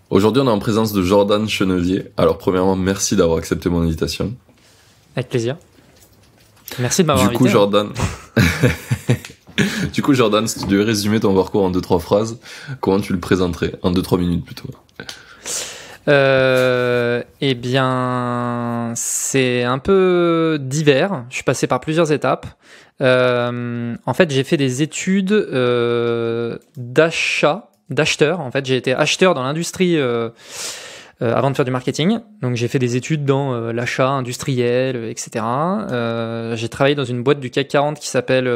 Aujourd'hui, on est en présence de Jordan Chenevier. Alors, premièrement, merci d'avoir accepté mon invitation. Avec plaisir. Merci de m'avoir invité. Du coup, Jordan, si tu devais résumer ton parcours en 2-3 phrases, comment tu le présenterais? En 2-3 minutes plutôt. Eh bien, c'est un peu divers. Je suis passé par plusieurs étapes. En fait, j'ai fait des études d'acheteur. En fait, j'ai été acheteur dans l'industrie avant de faire du marketing. Donc, j'ai fait des études dans l'achat industriel, etc. J'ai travaillé dans une boîte du CAC 40 qui s'appelle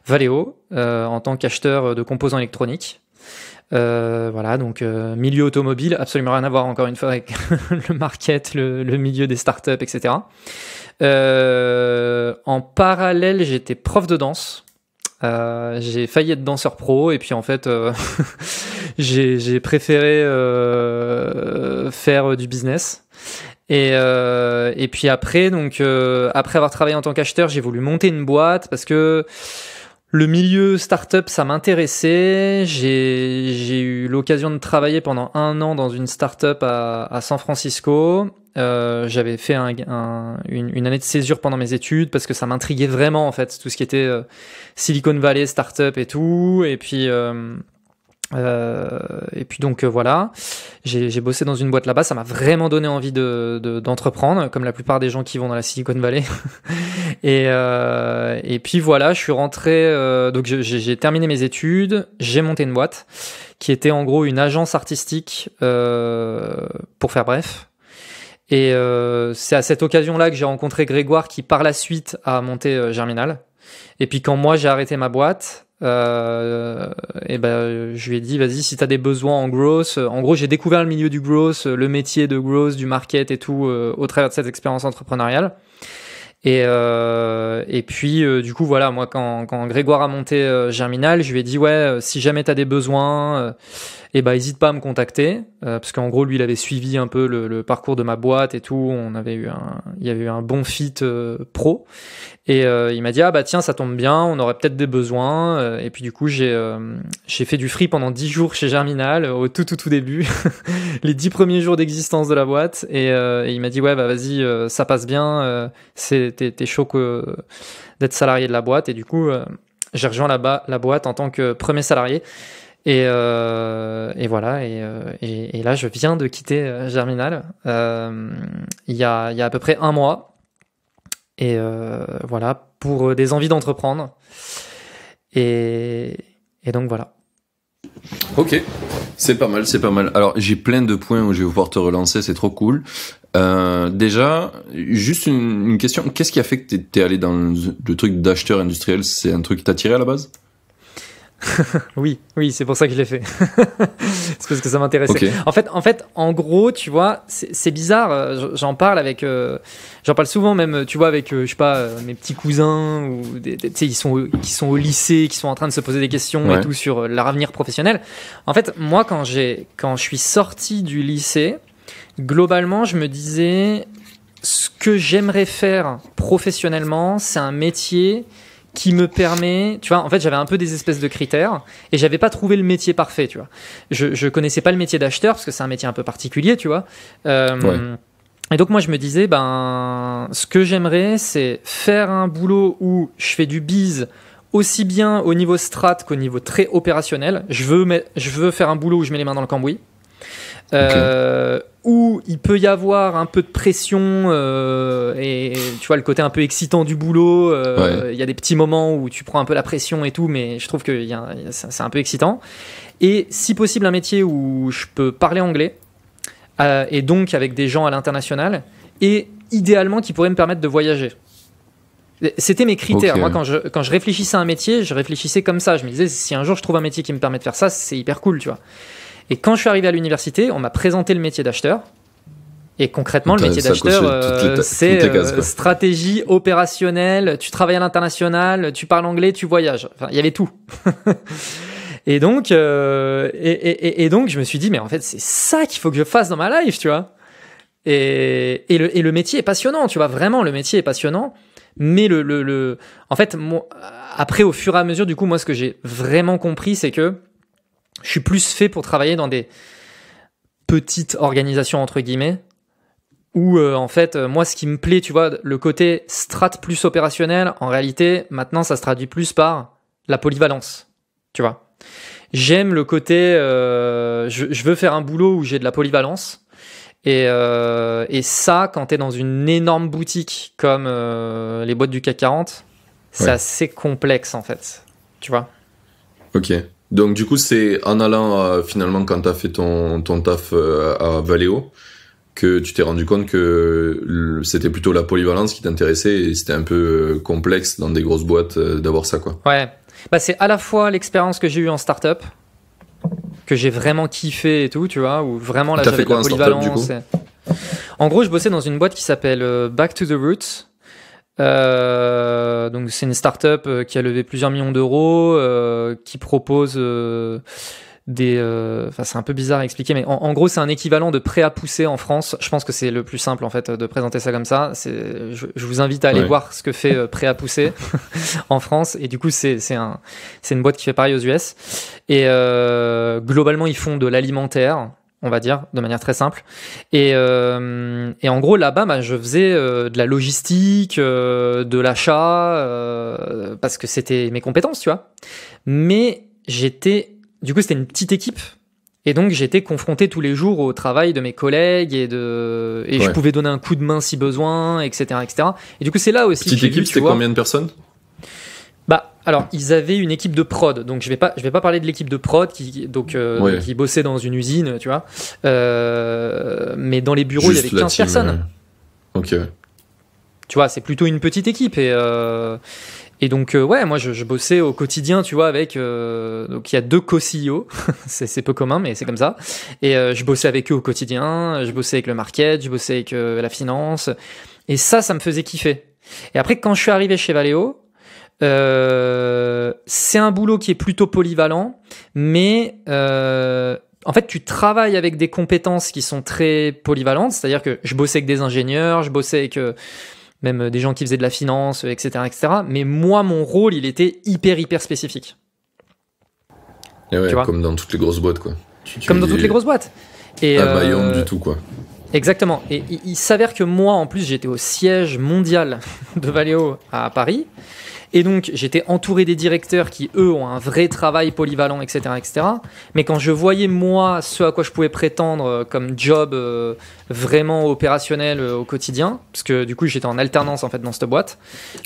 Valeo en tant qu'acheteur de composants électroniques. Voilà, donc milieu automobile, absolument rien à voir encore une fois avec le market, le milieu des startups, etc. En parallèle, j'étais prof de danse. J'ai failli être danseur pro et puis en fait, j'ai préféré faire du business. Et puis après, donc après avoir travaillé en tant qu'acheteur, j'ai voulu monter une boîte parce que le milieu startup, ça m'intéressait. J'ai eu l'occasion de travailler pendant 1 an dans une startup à San Francisco. J'avais fait une année de césure pendant mes études parce que ça m'intriguait vraiment en fait, tout ce qui était Silicon Valley, startup et tout. Et puis donc voilà, j'ai bossé dans une boîte là-bas, ça m'a vraiment donné envie d'entreprendre, comme la plupart des gens qui vont dans la Silicon Valley. Et puis voilà, je suis rentré, donc j'ai terminé mes études, j'ai monté une boîte qui était en gros une agence artistique, pour faire bref. Et c'est à cette occasion-là que j'ai rencontré Grégoire qui par la suite a monté Germinal. Et puis quand moi j'ai arrêté ma boîte, et ben je lui ai dit vas-y si t'as des besoins en growth. En gros j'ai découvert le milieu du growth, le métier de growth, du market et tout au travers de cette expérience entrepreneuriale. Et puis du coup voilà, moi quand Grégoire a monté Germinal, je lui ai dit ouais si jamais t'as des besoins, et ben hésite pas à me contacter, parce qu'en gros lui il avait suivi un peu le parcours de ma boîte et tout, il y avait eu un bon fit pro. Et il m'a dit ah bah tiens ça tombe bien, on aurait peut-être des besoins. Et puis du coup j'ai fait du free pendant 10 jours chez Germinal au tout début, les 10 premiers jours d'existence de la boîte. Et il m'a dit ouais bah vas-y ça passe bien, t'es chaud d'être salarié de la boîte. Et du coup j'ai rejoint la boîte en tant que premier salarié. Et voilà. Et là je viens de quitter Germinal il y a à peu près 1 mois. Et voilà, pour des envies d'entreprendre. Et donc voilà. Ok, c'est pas mal, c'est pas mal. Alors j'ai plein de points où je vais pouvoir te relancer, c'est trop cool. Déjà, juste une question, qu'est-ce qui a fait que t'es allé dans le truc d'acheteur industriel? C'est un truc qui t'a tiré à la base? Oui, c'est pour ça que je l'ai fait. C'est parce que ça m'intéressait. Okay. En fait, en gros, tu vois, c'est bizarre. J'en parle souvent même, tu vois, avec, je sais pas, mes petits cousins ou tu sais, qui sont au lycée, qui sont en train de se poser des questions et tout sur leur avenir professionnel. En fait, moi, quand je suis sorti du lycée, globalement, je me disais, ce que j'aimerais faire professionnellement, c'est un métier qui me permet, tu vois, en fait j'avais un peu des espèces de critères et j'avais pas trouvé le métier parfait, tu vois. Je connaissais pas le métier d'acheteur parce que c'est un métier un peu particulier, tu vois. Et donc moi je me disais, ben ce que j'aimerais c'est faire un boulot où je fais du biz aussi bien au niveau strat qu'au niveau très opérationnel. Je veux faire un boulot où je mets les mains dans le cambouis. Où il peut y avoir un peu de pression et tu vois le côté un peu excitant du boulot. Il y a des petits moments où tu prends un peu la pression et tout, mais je trouve que c'est un peu excitant. Et si possible un métier où je peux parler anglais et donc avec des gens à l'international et idéalement qui pourrait me permettre de voyager. C'était mes critères. Moi, quand je réfléchissais à un métier, je réfléchissais comme ça. Je me disais si un jour je trouve un métier qui me permet de faire ça, c'est hyper cool, tu vois. Et quand je suis arrivé à l'université, on m'a présenté le métier d'acheteur. Et concrètement, le métier d'acheteur, c'est stratégie opérationnelle, tu travailles à l'international, tu parles anglais, tu voyages. Enfin, il y avait tout. Et donc, donc, je me suis dit, mais en fait, c'est ça qu'il faut que je fasse dans ma life, tu vois. Et le métier est passionnant, tu vois. Vraiment, le métier est passionnant. Mais en fait, après, au fur et à mesure, du coup, moi, ce que j'ai vraiment compris, c'est que je suis plus fait pour travailler dans des petite organisation entre guillemets, où en fait, moi, ce qui me plaît, tu vois, le côté strat plus opérationnel, en réalité, maintenant, ça se traduit plus par la polyvalence, tu vois. J'aime le côté, je veux faire un boulot où j'ai de la polyvalence. Et ça, quand t'es dans une énorme boutique comme les boîtes du CAC 40, c'est assez complexe en fait, tu vois. Ok. Donc du coup, c'est en allant finalement quand t'as fait ton taf à Valeo que tu t'es rendu compte que c'était plutôt la polyvalence qui t'intéressait et c'était un peu complexe dans des grosses boîtes d'avoir ça, quoi. Ouais. Bah, c'est à la fois l'expérience que j'ai eue en start-up, que j'ai vraiment kiffé et tout, tu vois, où vraiment là j'avais de la polyvalence. Du coup en gros, je bossais dans une boîte qui s'appelle Back to the Roots. Donc c'est une start-up qui a levé plusieurs millions d'euros, qui propose enfin c'est un peu bizarre à expliquer, mais en gros c'est un équivalent de prêt à pousser en France. Je pense que c'est le plus simple en fait de présenter ça comme ça. Je vous invite à aller voir ce que fait prêt à pousser en France. Et du coup c'est une boîte qui fait pareil aux US. Et globalement ils font de l'alimentaire, on va dire, de manière très simple. Et en gros, là-bas, bah, je faisais de la logistique, de l'achat, parce que c'était mes compétences, tu vois. Mais du coup, c'était une petite équipe. Et donc, j'étais confronté tous les jours au travail de mes collègues et je pouvais donner un coup de main si besoin, etc., etc. Et du coup, c'est là aussi. Petite équipe, c'était combien de personnes? Bah, alors, ils avaient une équipe de prod, donc je vais pas parler de l'équipe de prod qui bossait dans une usine, tu vois. Mais dans les bureaux, juste il y avait 15 personnes. Ok. Tu vois, c'est plutôt une petite équipe et donc moi je bossais au quotidien, tu vois, avec donc il y a 2 co-CEO, c'est peu commun mais c'est comme ça. Et je bossais avec eux au quotidien, je bossais avec le market, je bossais avec la finance et ça me faisait kiffer. Et après quand je suis arrivé chez Valeo, c'est un boulot qui est plutôt polyvalent, mais en fait, tu travailles avec des compétences qui sont très polyvalentes, c'est-à-dire que je bossais avec des ingénieurs, je bossais avec même des gens qui faisaient de la finance, etc., etc. Mais moi, mon rôle, il était hyper spécifique. Et ouais, comme dans toutes les grosses boîtes, quoi. Comme dans toutes les grosses boîtes. Et un maillon du tout, quoi. Exactement. Et il s'avère que moi, en plus, j'étais au siège mondial de Valeo à Paris. Et donc, j'étais entouré des directeurs qui, eux, ont un vrai travail polyvalent, etc., etc. Mais quand je voyais, moi, ce à quoi je pouvais prétendre comme job vraiment opérationnel au quotidien, parce que du coup, j'étais en alternance, en fait, dans cette boîte,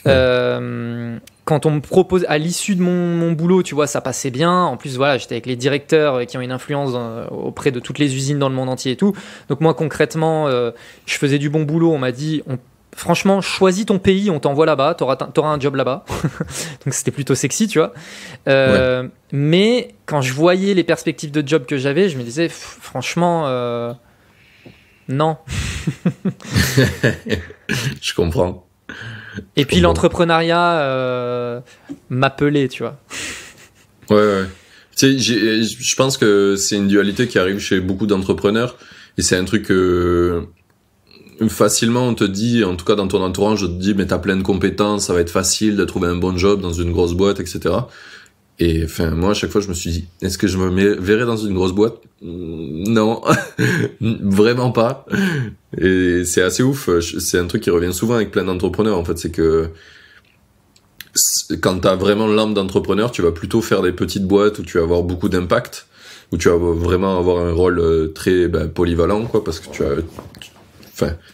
quand on me propose, à l'issue de mon boulot, tu vois, ça passait bien. En plus, voilà, j'étais avec les directeurs qui ont une influence auprès de toutes les usines dans le monde entier et tout. Donc moi, concrètement, je faisais du bon boulot. On m'a dit... Franchement, choisis ton pays, on t'envoie là-bas, t'auras un job là-bas. Donc c'était plutôt sexy, tu vois. Mais quand je voyais les perspectives de job que j'avais, je me disais, franchement, non. Je comprends. Et puis l'entrepreneuriat m'appelait, tu vois. Ouais. Tu sais, je pense que c'est une dualité qui arrive chez beaucoup d'entrepreneurs. Et c'est un truc que... facilement on te dit, en tout cas dans ton entourage, on te dit mais t'as plein de compétences, ça va être facile de trouver un bon job dans une grosse boîte, etc. Et enfin moi à chaque fois je me suis dit, est-ce que je me verrais dans une grosse boîte? Non, vraiment pas. Et c'est assez ouf, c'est un truc qui revient souvent avec plein d'entrepreneurs en fait, c'est que quand t'as vraiment l'âme d'entrepreneur, tu vas plutôt faire des petites boîtes où tu vas avoir beaucoup d'impact, où tu vas vraiment avoir un rôle très polyvalent, quoi, parce que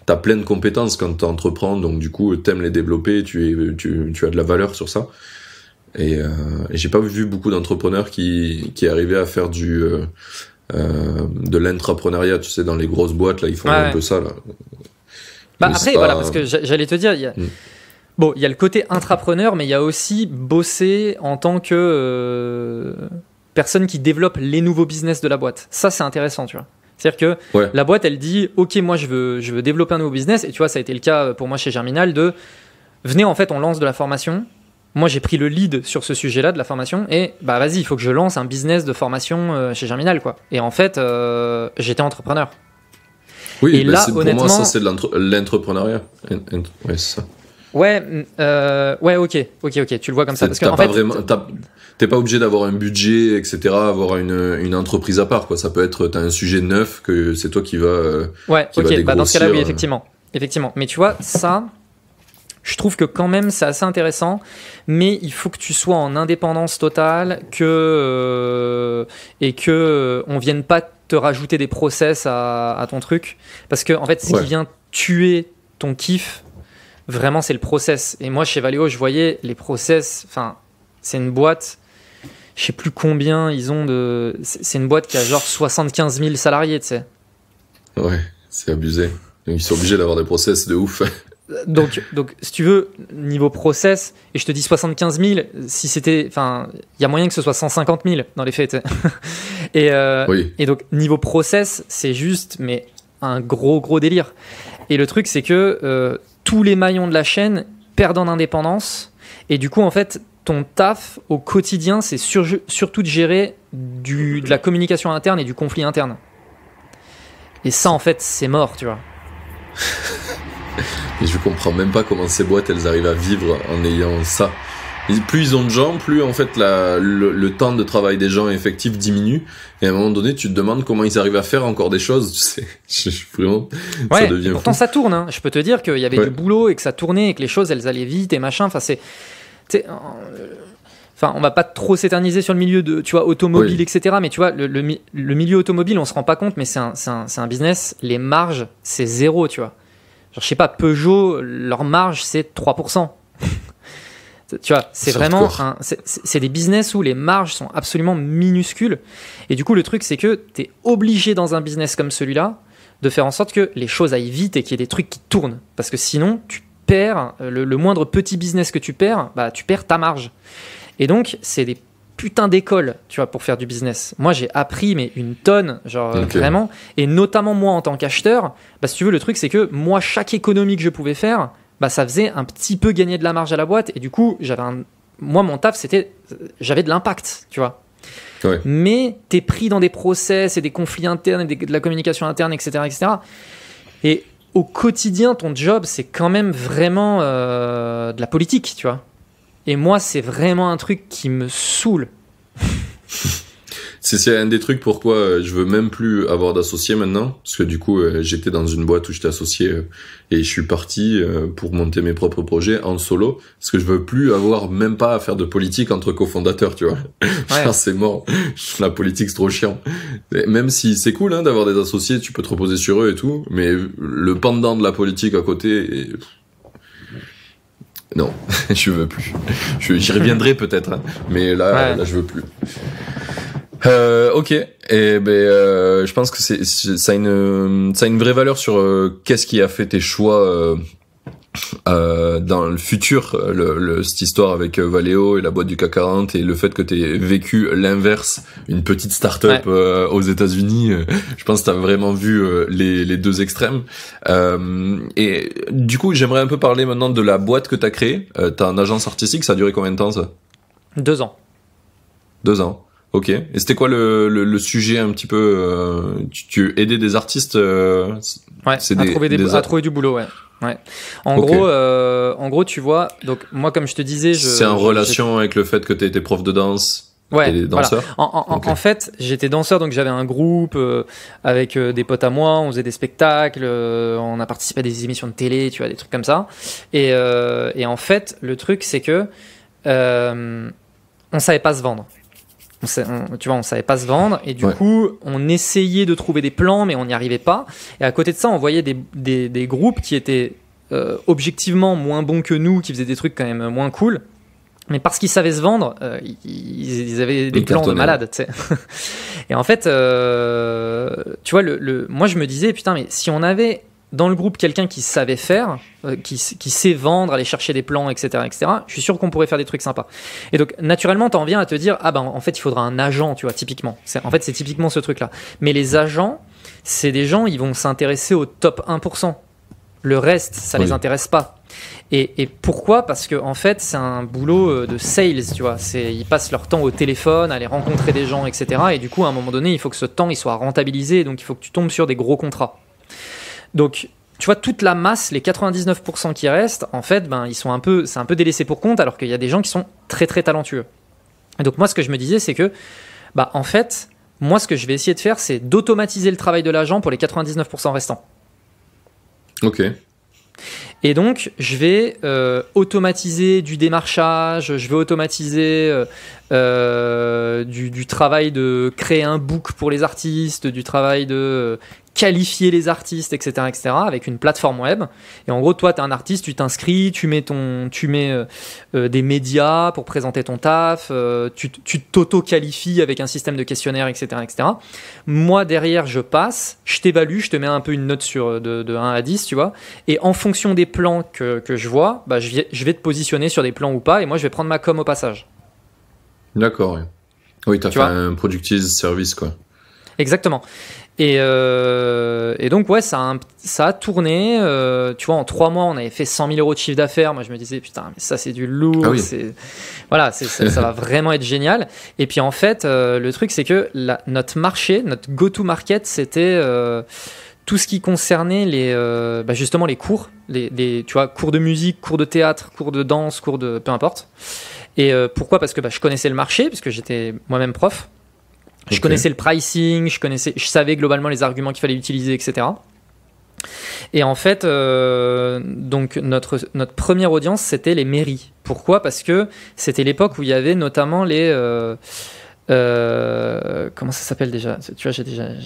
t'as plein de compétences quand t'entreprends, donc du coup t'aimes les développer, tu as de la valeur sur ça. Et j'ai pas vu beaucoup d'entrepreneurs qui arrivaient à faire de l'intrapreneuriat, tu sais, dans les grosses boîtes là, ils font un peu ça là. Bah après voilà, parce que j'allais te dire, il y a le côté intrapreneur, mais il y a aussi bosser en tant que personne qui développe les nouveaux business de la boîte. Ça c'est intéressant, tu vois. C'est-à-dire que la boîte, elle dit « Ok, moi, je veux développer un nouveau business. » Et tu vois, ça a été le cas pour moi chez Germinal venez, en fait, on lance de la formation. Moi, j'ai pris le lead sur ce sujet-là de la formation. Et vas-y, il faut que je lance un business de formation chez Germinal, quoi. Et en fait, j'étais entrepreneur. Oui, et là, honnêtement... Pour moi, ça, c'est de l'entrepreneuriat. Ouais, c'est ça. Ouais, ok, tu le vois comme ça. Parce que, en fait, t'es pas obligé d'avoir un budget, etc., avoir une entreprise à part, quoi. Ça peut être, t'as un sujet neuf que c'est toi qui va ouais, qui va ok, bah dans ce cas-là, oui, dégrossir. effectivement. Mais tu vois, ça, je trouve que quand même c'est assez intéressant, mais il faut que tu sois en indépendance totale, et que on vienne pas te rajouter des process à ton truc, parce que en fait, ce qui vient tuer ton kiff, vraiment, c'est le process. Et moi, chez Valeo, je voyais les process. Enfin, c'est une boîte. Je sais plus combien ils ont de. C'est une boîte qui a genre 75 000 salariés, tu sais. Ouais, c'est abusé. Ils sont obligés d'avoir des process de ouf. Donc, si tu veux, niveau process, et je te dis 75 000, si c'était. Enfin, il y a moyen que ce soit 150 000 dans les faits, tu sais. Oui. Et donc, niveau process, c'est juste, mais un gros délire. Et le truc, c'est que tous les maillons de la chaîne perdent en indépendance. Et du coup, en fait, ton taf au quotidien, c'est surtout de gérer de la communication interne et du conflit interne. Et ça, en fait, c'est mort, tu vois. Et je comprends même pas comment ces boîtes, elles arrivent à vivre en ayant ça. Et plus ils ont de gens, plus en fait le temps de travail des gens effectifs diminue. Et à un moment donné, tu te demandes comment ils arrivent à faire encore des choses. Tu sais, vraiment, ouais, ça devient pourtant fou. ça tourne. Hein. Je peux te dire qu'il y avait du boulot et que ça tournait et que les choses, elles allaient vite et machin. Enfin, Enfin, on va pas trop s'éterniser sur le milieu de, tu vois, automobile, etc. Mais tu vois, le milieu automobile, on se rend pas compte, mais c'est un business. Les marges, c'est zéro, tu vois. Genre, je sais pas, Peugeot, leur marge, c'est 3%. Tu vois, c'est vraiment c'est des business où les marges sont absolument minuscules. Et du coup, le truc, c'est que tu es obligé dans un business comme celui-là de faire en sorte que les choses aillent vite et qu'il y ait des trucs qui tournent. Parce que sinon, tu perds le moindre petit business que tu perds, bah, tu perds ta marge. Et donc, c'est des putains d'écoles, tu vois, pour faire du business. Moi, j'ai appris, mais une tonne, genre vraiment. Et notamment moi, en tant qu'acheteur, bah, si tu veux, le truc, c'est que moi, chaque économie que je pouvais faire, bah, ça faisait un petit peu gagner de la marge à la boîte. Et du coup, moi, mon taf, j'avais de l'impact, tu vois. Ouais. Mais t'es pris dans des process et des conflits internes et de la communication interne, etc., etc. Et au quotidien, ton job, c'est quand même vraiment de la politique, tu vois. Et moi, c'est vraiment un truc qui me saoule. C'est un des trucs pourquoi je veux même plus avoir d'associé maintenant, parce que du coup j'étais dans une boîte où j'étais associé et je suis parti pour monter mes propres projets en solo, parce que je veux plus avoir même pas à faire de politique entre cofondateurs, tu vois. Ouais. C'est mort, la politique c'est trop chiant. Et même si c'est cool hein, d'avoir des associés, tu peux te reposer sur eux et tout, mais le pendant de la politique à côté... Non, je veux plus. J'y reviendrai peut-être, hein, mais là je veux plus. Ok, et je pense que ça a une vraie valeur sur qu'est-ce qui a fait tes choix dans le futur, cette histoire avec Valeo et la boîte du CAC 40 et le fait que t'aies vécu l'inverse, une petite start-up aux États-Unis. Je pense que t'as vraiment vu les deux extrêmes. Et du coup, j'aimerais un peu parler maintenant de la boîte que t'as créée. T'as une agence artistique, ça a duré combien de temps ça ? 2 ans. 2 ans. Ok. Et c'était quoi le sujet un petit peu tu aidais des artistes à trouver du boulot, ouais. En gros, tu vois, donc moi comme je te disais, c'est en relation avec le fait que tu étais prof de danse. Ouais, et danseur. Voilà. En fait, j'étais danseur, donc j'avais un groupe avec des potes à moi, on faisait des spectacles, on a participé à des émissions de télé, tu vois, des trucs comme ça. Et en fait, le truc, c'est que on savait pas se vendre. On savait pas se vendre et du coup on essayait de trouver des plans mais on n'y arrivait pas, et à côté de ça on voyait des groupes qui étaient objectivement moins bons que nous, qui faisaient des trucs quand même moins cool, mais parce qu'ils savaient se vendre, ils avaient des plans de malade, tu sais. Et en fait tu vois, moi je me disais putain, mais si on avait dans le groupe quelqu'un qui savait faire, qui sait vendre, aller chercher des plans, etc., je suis sûr qu'on pourrait faire des trucs sympas. Et donc, naturellement, t'en viens à te dire, en fait, il faudra un agent, tu vois, typiquement. C'est typiquement ce truc-là. Mais les agents, c'est des gens, ils vont s'intéresser au top 1%. Le reste, ça les intéresse pas. Et pourquoi ? Parce que, en fait, c'est un boulot de sales, tu vois. Ils passent leur temps au téléphone, à aller rencontrer des gens, etc. Et du coup, à un moment donné, il faut que ce temps, il soit rentabilisé. Donc, il faut que tu tombes sur des gros contrats. Donc, tu vois, toute la masse, les 99% qui restent, en fait, c'est un peu délaissé pour compte, alors qu'il y a des gens qui sont très très talentueux. Et donc moi, ce que je me disais, c'est que, en fait, moi, ce que je vais essayer de faire, c'est d'automatiser le travail de l'agent pour les 99% restants. Ok. Et donc, je vais automatiser du démarchage, je vais automatiser du travail de créer un book pour les artistes, du travail de qualifier les artistes, etc., avec une plateforme web. Et en gros, toi, tu es un artiste, tu t'inscris, tu mets des médias pour présenter ton taf, tu t'auto-qualifies avec un système de questionnaire, etc. Moi, derrière, je passe, je t'évalue, je te mets un peu une note de 1 à 10, tu vois. Et en fonction des plans que je vois, je vais te positionner sur des plans ou pas, et moi, je vais prendre ma com au passage. D'accord, oui. Oui, tu as fait un productise service, quoi. Exactement. Et donc, ouais, ça a tourné. Tu vois, en 3 mois, on avait fait 100 000 euros de chiffre d'affaires. Moi, je me disais, putain, mais ça, c'est du lourd. Ah oui. Ça va vraiment être génial. Et puis, en fait, le truc, c'est que notre marché, notre go-to-market, c'était tout ce qui concernait justement les cours. Tu vois, cours de musique, cours de théâtre, cours de danse, cours de... peu importe. Et pourquoi ? Parce que je connaissais le marché, puisque j'étais moi-même prof. Je connaissais le pricing, je savais globalement les arguments qu'il fallait utiliser, etc. Et en fait, donc notre première audience, c'était les mairies. Pourquoi ? Parce que c'était l'époque où il y avait notamment les... comment ça s'appelle déjà ? Tu vois,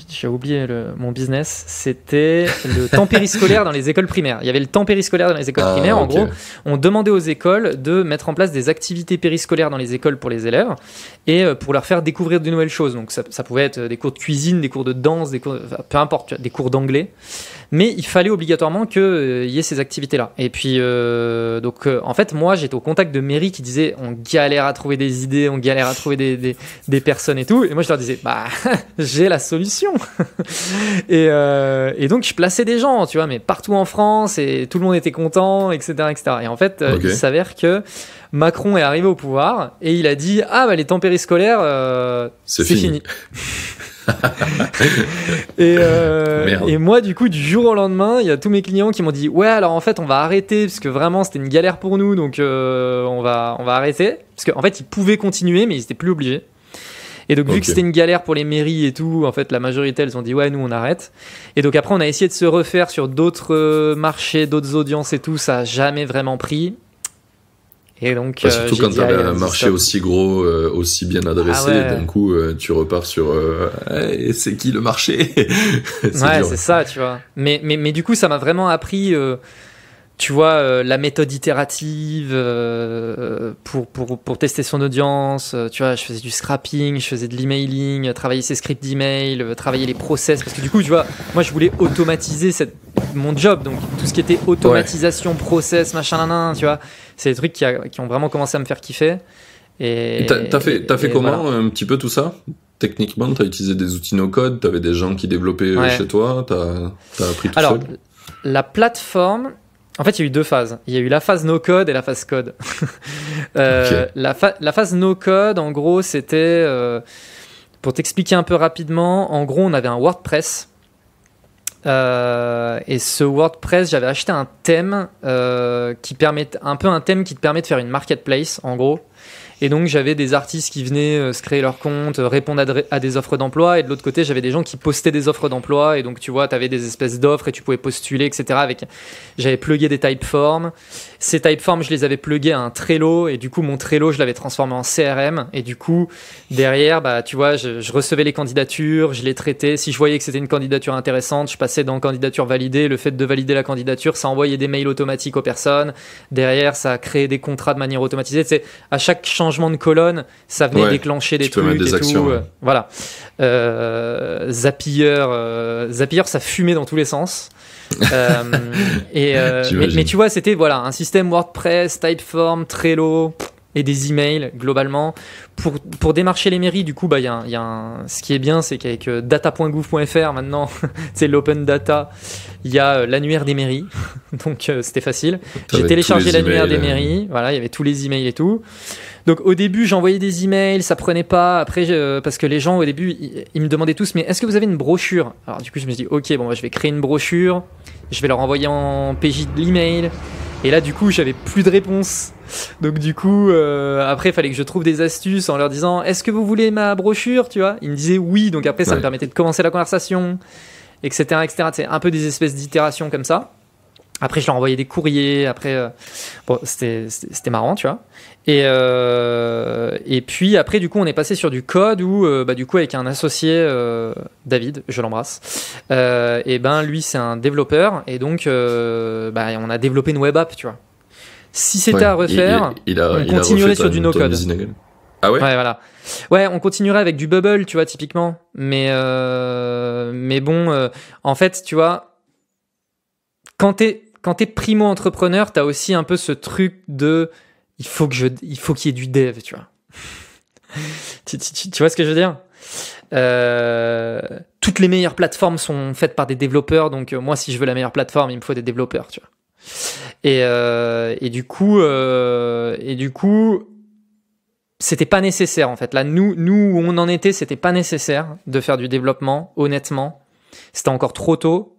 j'ai oublié mon business. C'était le temps périscolaire dans les écoles primaires. Il y avait le temps périscolaire dans les écoles primaires. En gros, on demandait aux écoles de mettre en place des activités périscolaires dans les écoles pour les élèves et pour leur faire découvrir de nouvelles choses. Donc ça pouvait être des cours de cuisine, des cours de danse, peu importe, des cours d'anglais. Mais il fallait obligatoirement qu'il y ait ces activités-là. Et puis, en fait, moi, j'étais au contact de mairies qui disaient on galère à trouver des idées, on galère à trouver des personnes et tout. Et moi, je leur disais j'ai la solution. et donc, je plaçais des gens, tu vois, mais partout en France et tout le monde était content, etc. Et en fait, il s'avère que Macron est arrivé au pouvoir et il a dit les temps périscolaires, c'est fini. Et moi, du coup, du jour au lendemain, il y a tous mes clients qui m'ont dit ouais, alors en fait, on va arrêter parce que vraiment c'était une galère pour nous, donc on va arrêter parce qu'en fait, ils pouvaient continuer, mais ils étaient plus obligés. Et donc, vu que c'était une galère pour les mairies et tout, en fait, la majorité, elles ont dit ouais, nous on arrête. Et donc après, on a essayé de se refaire sur d'autres marchés, d'autres audiences et tout, ça a jamais vraiment pris. Et donc, surtout quand tu avais un marché aussi gros, aussi bien adressé, d'un coup tu repars sur c'est qui le marché. C'est ça, tu vois. Mais du coup, ça m'a vraiment appris, tu vois, la méthode itérative pour tester son audience. Tu vois, je faisais du scrapping, je faisais de l'emailing, travailler ses scripts d'email, travailler les process. Parce que du coup, tu vois, moi, je voulais automatiser mon job. Donc, tout ce qui était automatisation, process, machin, tu vois. C'est des trucs qui ont vraiment commencé à me faire kiffer. Et t'as fait comment un petit peu tout ça ? Techniquement, t'as utilisé des outils no-code, t'avais des gens qui développaient chez toi, t'as appris tout seul ? La plateforme, en fait, il y a eu 2 phases. Il y a eu la phase no-code et la phase code. La phase no-code, en gros, c'était... pour t'expliquer un peu rapidement, en gros, on avait un WordPress. Et ce WordPress, j'avais acheté un thème qui te permet de faire une marketplace, en gros. Et donc, j'avais des artistes qui venaient se créer leur compte, répondre à des offres d'emploi. Et de l'autre côté, j'avais des gens qui postaient des offres d'emploi. Et donc, tu vois, tu avais des espèces d'offres et tu pouvais postuler, etc. J'avais plugué des typeforms. Ces typeforms, je les avais plugués à un Trello. Et du coup, mon Trello, je l'avais transformé en CRM. Et du coup, derrière, tu vois, je recevais les candidatures, je les traitais. Si je voyais que c'était une candidature intéressante, je passais dans candidature validée. Le fait de valider la candidature, ça envoyait des mails automatiques aux personnes. Derrière, ça créait des contrats de manière automatisée. Tu sais, à chaque changement de colonne, ça venait déclencher des trucs des et actions, tout. Voilà. Zapier, ça fumait dans tous les sens. Mais tu vois, c'était un système WordPress, Typeform, Trello et des emails globalement pour démarcher les mairies. Du coup, ce qui est bien, c'est qu'avec data.gouv.fr maintenant, c'est l'open data, il y a l'annuaire des mairies, donc c'était facile. J'ai téléchargé l'annuaire des mairies, voilà, il y avait tous les emails et tout. Donc au début, j'envoyais des emails, ça prenait pas. Après, parce que les gens au début, ils me demandaient tous, mais est-ce que vous avez une brochure ? Alors du coup, je me suis dit, ok, je vais créer une brochure, je vais leur envoyer en PJ de l'email. Et là, du coup, j'avais plus de réponse. Donc, du coup, après, il fallait que je trouve des astuces en leur disant, est-ce que vous voulez ma brochure, tu vois? Ils me disaient oui. Donc après, ça me permettait de commencer la conversation, etc., etc. C'est un peu des espèces d'itérations comme ça. Après, je leur envoyais des courriers. Après, bon, c'était marrant, tu vois. Et puis après, du coup, on est passé sur du code où, du coup, avec un associé, David, je l'embrasse. Et ben, lui, c'est un développeur, et donc, on a développé une web app, tu vois. Si c'était à refaire, on continuerait sur du no-code. Ah ouais? Ouais, voilà. Ouais, on continuerait avec du Bubble, tu vois, typiquement. Mais bon, en fait, tu vois, quand t'es primo-entrepreneur, t'as aussi un peu ce truc de il faut qu'il y ait du dev, tu vois. tu vois ce que je veux dire? Toutes les meilleures plateformes sont faites par des développeurs, donc moi, si je veux la meilleure plateforme, il me faut des développeurs, tu vois. Et du coup, c'était pas nécessaire en fait. Là, nous où on en était, c'était pas nécessaire de faire du développement. Honnêtement, c'était encore trop tôt.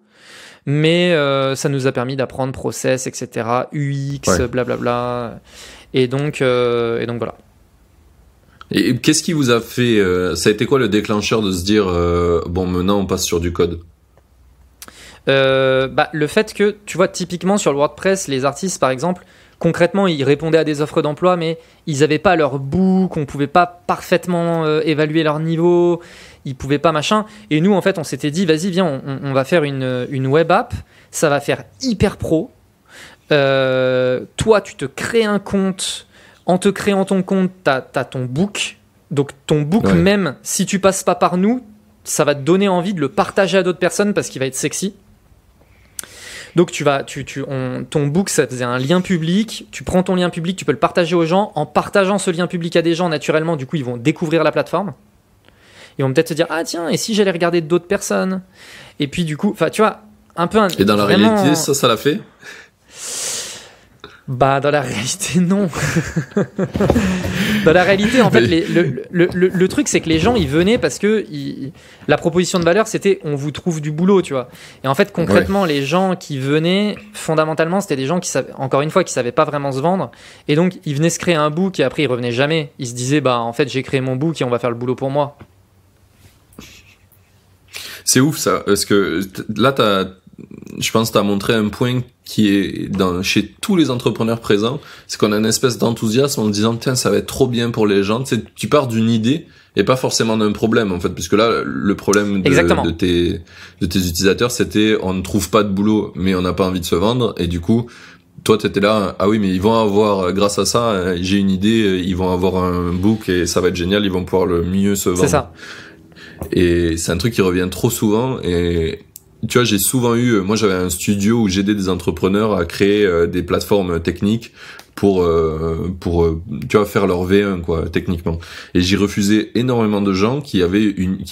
Mais ça nous a permis d'apprendre process, etc., UX, blablabla. Et donc voilà. Et qu'est-ce qui vous a fait... ça a été quoi le déclencheur de se dire bon, maintenant on passe sur du code? Le fait que, tu vois, typiquement sur le WordPress, les artistes, par exemple, concrètement, ils répondaient à des offres d'emploi, mais ils n'avaient pas leur book, on ne pouvait pas parfaitement évaluer leur niveau, ils ne pouvaient pas machin. Et nous, en fait, on s'était dit, vas-y, viens, on va faire une web app, ça va faire hyper pro. Toi, tu te crées un compte. En te créant ton compte, t'as ton book. Donc ton book, même si tu passes pas par nous, ça va te donner envie de le partager à d'autres personnes parce qu'il va être sexy. Donc ton book, ça faisait un lien public. Tu prends ton lien public, tu peux le partager aux gens. En partageant ce lien public à des gens, naturellement, du coup, ils vont découvrir la plateforme. Ils vont peut-être se dire, ah tiens, et si j'allais regarder d'autres personnes? Et puis du coup, tu vois, un peu... Et dans la réalité, ça l'a fait? Bah, dans la réalité, non. Dans la réalité, en fait, le truc, c'est que les gens, ils venaient parce que la proposition de valeur, c'était on vous trouve du boulot, tu vois. Et en fait, concrètement, les gens qui venaient, fondamentalement, c'était des gens qui savaient, encore une fois, qui savaient pas vraiment se vendre. Et donc, ils venaient se créer un book et après, ils revenaient jamais. Ils se disaient, bah, en fait, j'ai créé mon book et on va faire le boulot pour moi. C'est ouf, ça. Parce que là, je pense que tu as montré un point qui est chez tous les entrepreneurs présents, c'est qu'on a une espèce d'enthousiasme en disant tiens, ça va être trop bien pour les gens. Tu pars d'une idée et pas forcément d'un problème en fait, puisque là le problème de tes utilisateurs, c'était on ne trouve pas de boulot mais on n'a pas envie de se vendre, et du coup toi t'étais là, ah oui mais ils vont avoir, grâce à ça j'ai une idée, ils vont avoir un book et ça va être génial, ils vont pouvoir le mieux se vendre. C'est ça. Et c'est un truc qui revient trop souvent. Et tu vois, j'ai souvent moi j'avais un studio où j'aidais des entrepreneurs à créer des plateformes techniques pour tu vois, faire leur V1 quoi, techniquement. Et j'ai refusé énormément de gens qui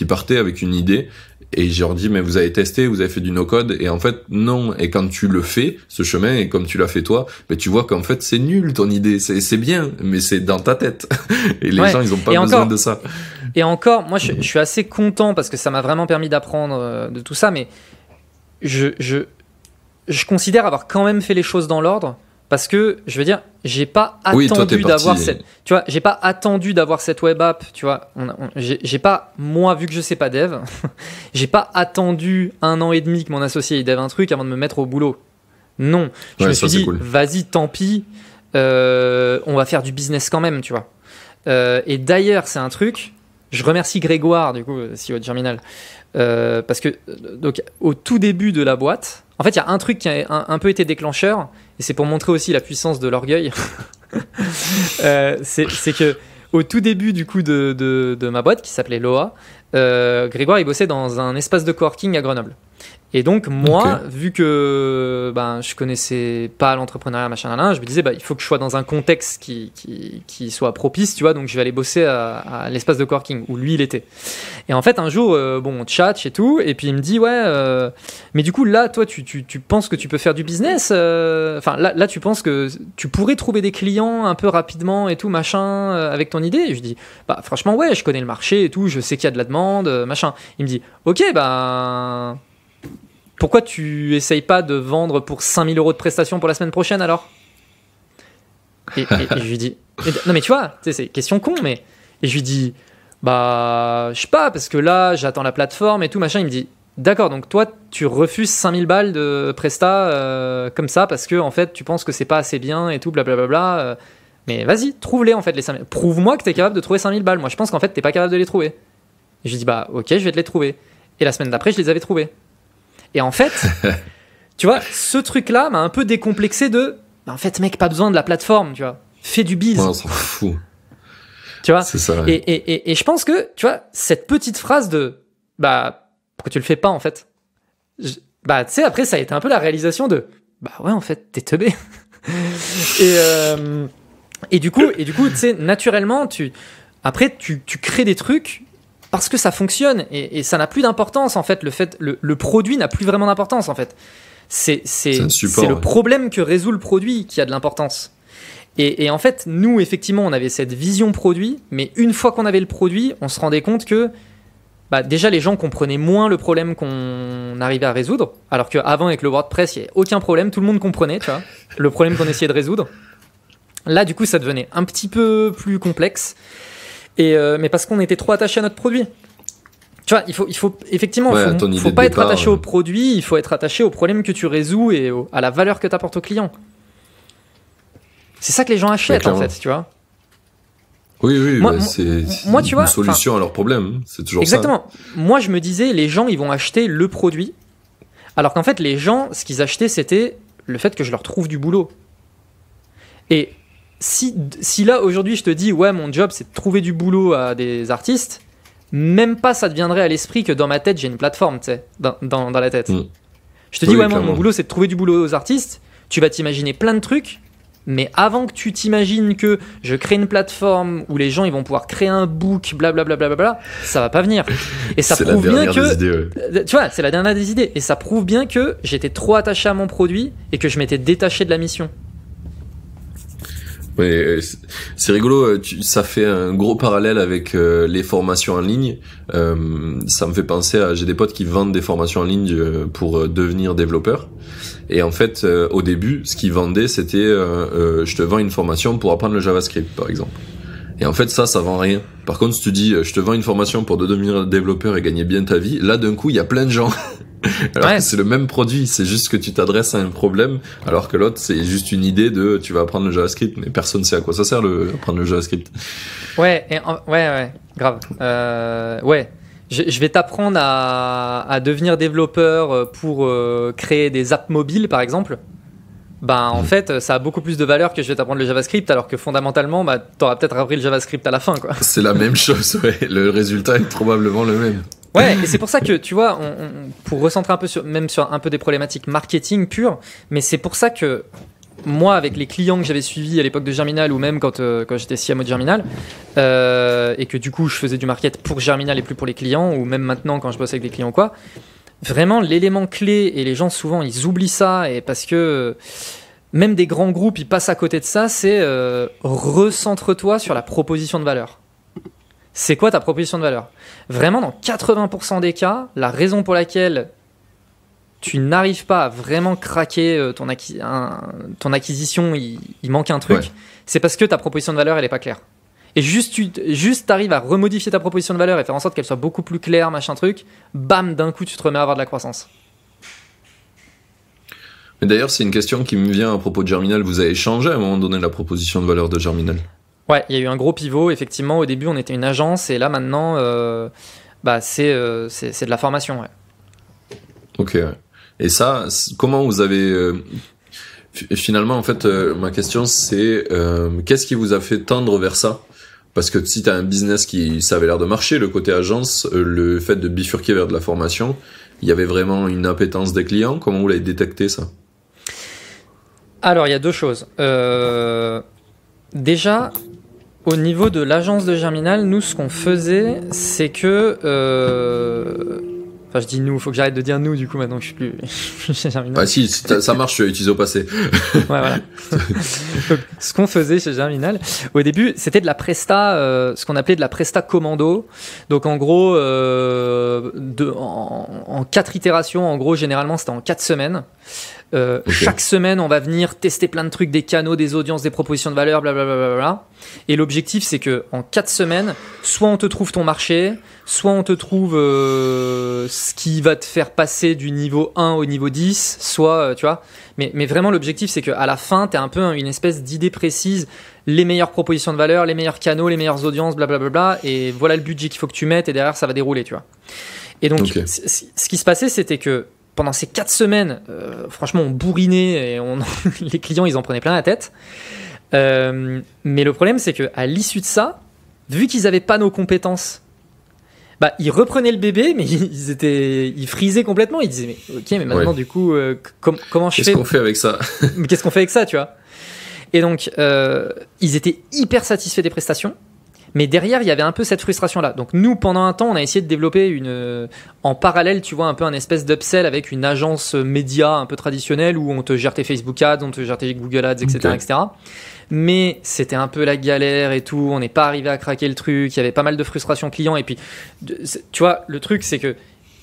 partaient avec une idée, et je leur dis mais vous avez testé, vous avez fait du no-code, et en fait non. Et quand tu le fais, ce chemin, et comme tu l'as fait toi, tu vois qu'en fait c'est nul ton idée, c'est bien mais c'est dans ta tête. Et les gens ils ont pas besoin de ça. Et encore, moi je suis assez content parce que ça m'a vraiment permis d'apprendre de tout ça, mais je considère avoir quand même fait les choses dans l'ordre, parce que je veux dire, j'ai pas attendu d'avoir cette web app, tu vois. J'ai pas, moi, vu que je sais pas dev, j'ai pas attendu 1 an et demi que mon associé il dev un truc avant de me mettre au boulot. Non, je me suis dit cool. Vas-y, tant pis, on va faire du business quand même, tu vois. Et d'ailleurs, c'est un truc, je remercie Grégoire, du coup, CEO de Germinal, parce que donc au tout début de la boîte, en fait il y a un truc qui a un peu été déclencheur, et c'est pour montrer aussi la puissance de l'orgueil. C'est que au tout début du coup de ma boîte qui s'appelait Loa, Grégoire il bossait dans un espace de coworking à Grenoble. Et donc moi, vu que je connaissais pas l'entrepreneuriat machin, je me disais il faut que je sois dans un contexte qui soit propice, tu vois, donc je vais aller bosser à l'espace de coworking où lui il était. Et en fait un jour on tchatche et tout, et puis il me dit mais du coup là toi tu penses que tu peux faire du business, enfin là tu penses que tu pourrais trouver des clients un peu rapidement et tout machin avec ton idée? Et je dis franchement ouais, je connais le marché et tout, je sais qu'il y a de la demande machin. Il me dit ok pourquoi tu essayes pas de vendre pour 5 000 € de prestations pour la semaine prochaine alors? Et je lui dis, non mais tu vois, c'est une question con, mais. Et je lui dis, bah, je sais pas, parce que là, j'attends la plateforme et tout, machin. Il me dit, d'accord, donc toi, tu refuses 5000 balles de presta comme ça, parce que, en fait, tu penses que c'est pas assez bien et tout, blablabla. Mais vas-y, trouve-les, en fait, les 5000. Prouve-moi que t'es capable de trouver 5000 balles. Moi, je pense qu'en fait, t'es pas capable de les trouver. Et je lui dis, bah, ok, je vais te les trouver. Et la semaine d'après, je les avais trouvés. Et en fait, tu vois, ce truc-là m'a un peu décomplexé de, bah, en fait, mec, pas besoin de la plateforme, tu vois. Fais du biz. Ouais, on s'en fout. Tu vois, c'est ça, ouais. et je pense que, tu vois, cette petite phrase de, bah, pourquoi tu le fais pas, en fait? Bah, tu sais, après, ça a été un peu la réalisation de, bah ouais, en fait, t'es teubé. et du coup, tu sais, naturellement, tu crées des trucs parce que ça fonctionne et ça n'a plus d'importance, en fait. Le produit n'a plus vraiment d'importance, en fait. C'est le problème que résout le produit qui a de l'importance. Et en fait, nous, effectivement, on avait cette vision produit, mais une fois qu'on avait le produit, on se rendait compte que bah, déjà, les gens comprenaient moins le problème qu'on arrivait à résoudre, alors qu'avant, avec le WordPress, il n'y avait aucun problème, tout le monde comprenait, tu vois, le problème qu'on essayait de résoudre. Là, du coup, ça devenait un petit peu plus complexe, mais parce qu'on était trop attaché à notre produit. Tu vois, il faut effectivement, faut pas être attaché au produit, il faut être attaché au problème que tu résous et à la valeur que tu apportes au client. C'est ça que les gens achètent, en fait, tu vois. Oui, c'est tu vois, une solution à leur problème. C'est toujours exactement. ça. Moi, je me disais, les gens, ils vont acheter le produit. Alors qu'en fait, les gens, ce qu'ils achetaient, c'était le fait que je leur trouve du boulot. Et si là, aujourd'hui, je te dis, ouais, mon job, c'est de trouver du boulot à des artistes, même pas ça te viendrait à l'esprit que dans ma tête, j'ai une plateforme, tu sais, dans la tête. Je te dis, ouais, moi, mon boulot, c'est de trouver du boulot aux artistes. Tu vas t'imaginer plein de trucs. Mais avant que tu t'imagines que je crée une plateforme où les gens ils vont pouvoir créer un book, blablabla, ça va pas venir. Et ça prouve bien que, tu vois, c'est la dernière des idées. Et ça prouve bien que j'étais trop attaché à mon produit et que je m'étais détaché de la mission. Ouais, c'est rigolo, ça fait un gros parallèle avec les formations en ligne. Ça me fait penser à, j'ai des potes qui vendent des formations en ligne pour devenir développeur. Et en fait, au début, ce qu'ils vendaient, c'était je te vends une formation pour apprendre le JavaScript, par exemple. Et en fait, ça vend rien. Par contre, si tu dis je te vends une formation pour devenir développeur et gagner bien ta vie, là, d'un coup, il y a plein de gens. Alors que c'est le même produit, c'est juste que tu t'adresses à un problème, alors que l'autre, c'est juste une idée de tu vas apprendre le JavaScript, mais personne sait à quoi ça sert apprendre le JavaScript. Ouais, grave. Ouais. Je vais t'apprendre à devenir développeur pour créer des apps mobiles, par exemple. Ben, en fait, ça a beaucoup plus de valeur que je vais t'apprendre le JavaScript, alors que fondamentalement, bah, t'auras peut-être appris le JavaScript à la fin, quoi. C'est la même chose, ouais. Le résultat est probablement le même. Ouais, et c'est pour ça que, tu vois, pour recentrer un peu sur un peu des problématiques marketing pures, mais c'est pour ça que moi, avec les clients que j'avais suivis à l'époque de Germinal, ou même quand j'étais CMO de Germinal, et que du coup, je faisais du market pour Germinal et plus pour les clients, ou même maintenant quand je bosse avec des clients, quoi, vraiment, l'élément clé, et les gens souvent, ils oublient ça, et parce que même des grands groupes, ils passent à côté de ça, c'est recentre-toi sur la proposition de valeur. C'est quoi ta proposition de valeur? Vraiment, dans 80% des cas, la raison pour laquelle tu n'arrives pas à vraiment craquer ton acquisition, il manque un truc, c'est parce que ta proposition de valeur, elle n'est pas claire. Et juste t'arrives à remodifier ta proposition de valeur et faire en sorte qu'elle soit beaucoup plus claire, machin truc, bam, d'un coup, tu te remets à avoir de la croissance. Mais d'ailleurs, c'est une question qui me vient à propos de Germinal. Vous avez changé à un moment donné la proposition de valeur de Germinal? Ouais, il y a eu un gros pivot. Effectivement, au début, on était une agence et là, maintenant, c'est de la formation. Ouais. Ok. Ouais. Et ça, comment vous avez... Finalement, en fait, ma question, c'est qu'est-ce qui vous a fait tendre vers ça? Parce que si tu as un business ça avait l'air de marcher, le côté agence, le fait de bifurquer vers de la formation, il y avait vraiment une appétence des clients. Comment vous l'avez détecté, ça? Alors, il y a deux choses. Déjà, au niveau de l'agence de Germinal, nous, ce qu'on faisait, c'est que Enfin, je dis nous, faut que j'arrête de dire nous, du coup, maintenant que je suis plus chez Germinal. Ah si, ça marche, tu as utilisé au passé. Ouais, voilà. Donc, ce qu'on faisait chez Germinal, au début, c'était de la presta, ce qu'on appelait de la presta commando. Donc, en gros, en 4 itérations, en gros, généralement, c'était en 4 semaines. Chaque semaine, on va venir tester plein de trucs, des canaux, des audiences, des propositions de valeur, blablabla. Et l'objectif, c'est que en 4 semaines, soit on te trouve ton marché, soit on te trouve ce qui va te faire passer du niveau 1 au niveau 10, soit, tu vois. Mais vraiment, l'objectif, c'est qu'à la fin, tu as un peu une espèce d'idée précise, les meilleures propositions de valeur, les meilleurs canaux, les meilleures audiences, blablabla. Et voilà le budget qu'il faut que tu mettes, et derrière, ça va dérouler, tu vois. Et donc, ce qui se passait, c'était que pendant ces 4 semaines, franchement, on bourrinait et les clients, ils en prenaient plein la tête. Mais le problème, c'est qu'à l'issue de ça, vu qu'ils n'avaient pas nos compétences, bah, ils reprenaient le bébé, mais ils frisaient complètement. Ils disaient, mais ok, mais maintenant, du coup, comment je fais ? Qu'est-ce qu'on fait avec ça ? Mais qu'est-ce qu'on fait avec ça, tu vois ? Et donc, ils étaient hyper satisfaits des prestations. Mais derrière, il y avait un peu cette frustration-là. Donc nous, pendant un temps, on a essayé de développer en parallèle, tu vois, un peu un espèce d'upsell avec une agence média un peu traditionnelle où on te gère tes Facebook Ads, on te gère tes Google Ads, etc., etc. Mais c'était un peu la galère et tout. On n'est pas arrivé à craquer le truc. Il y avait pas mal de frustration client. Et puis, tu vois, le truc, c'est que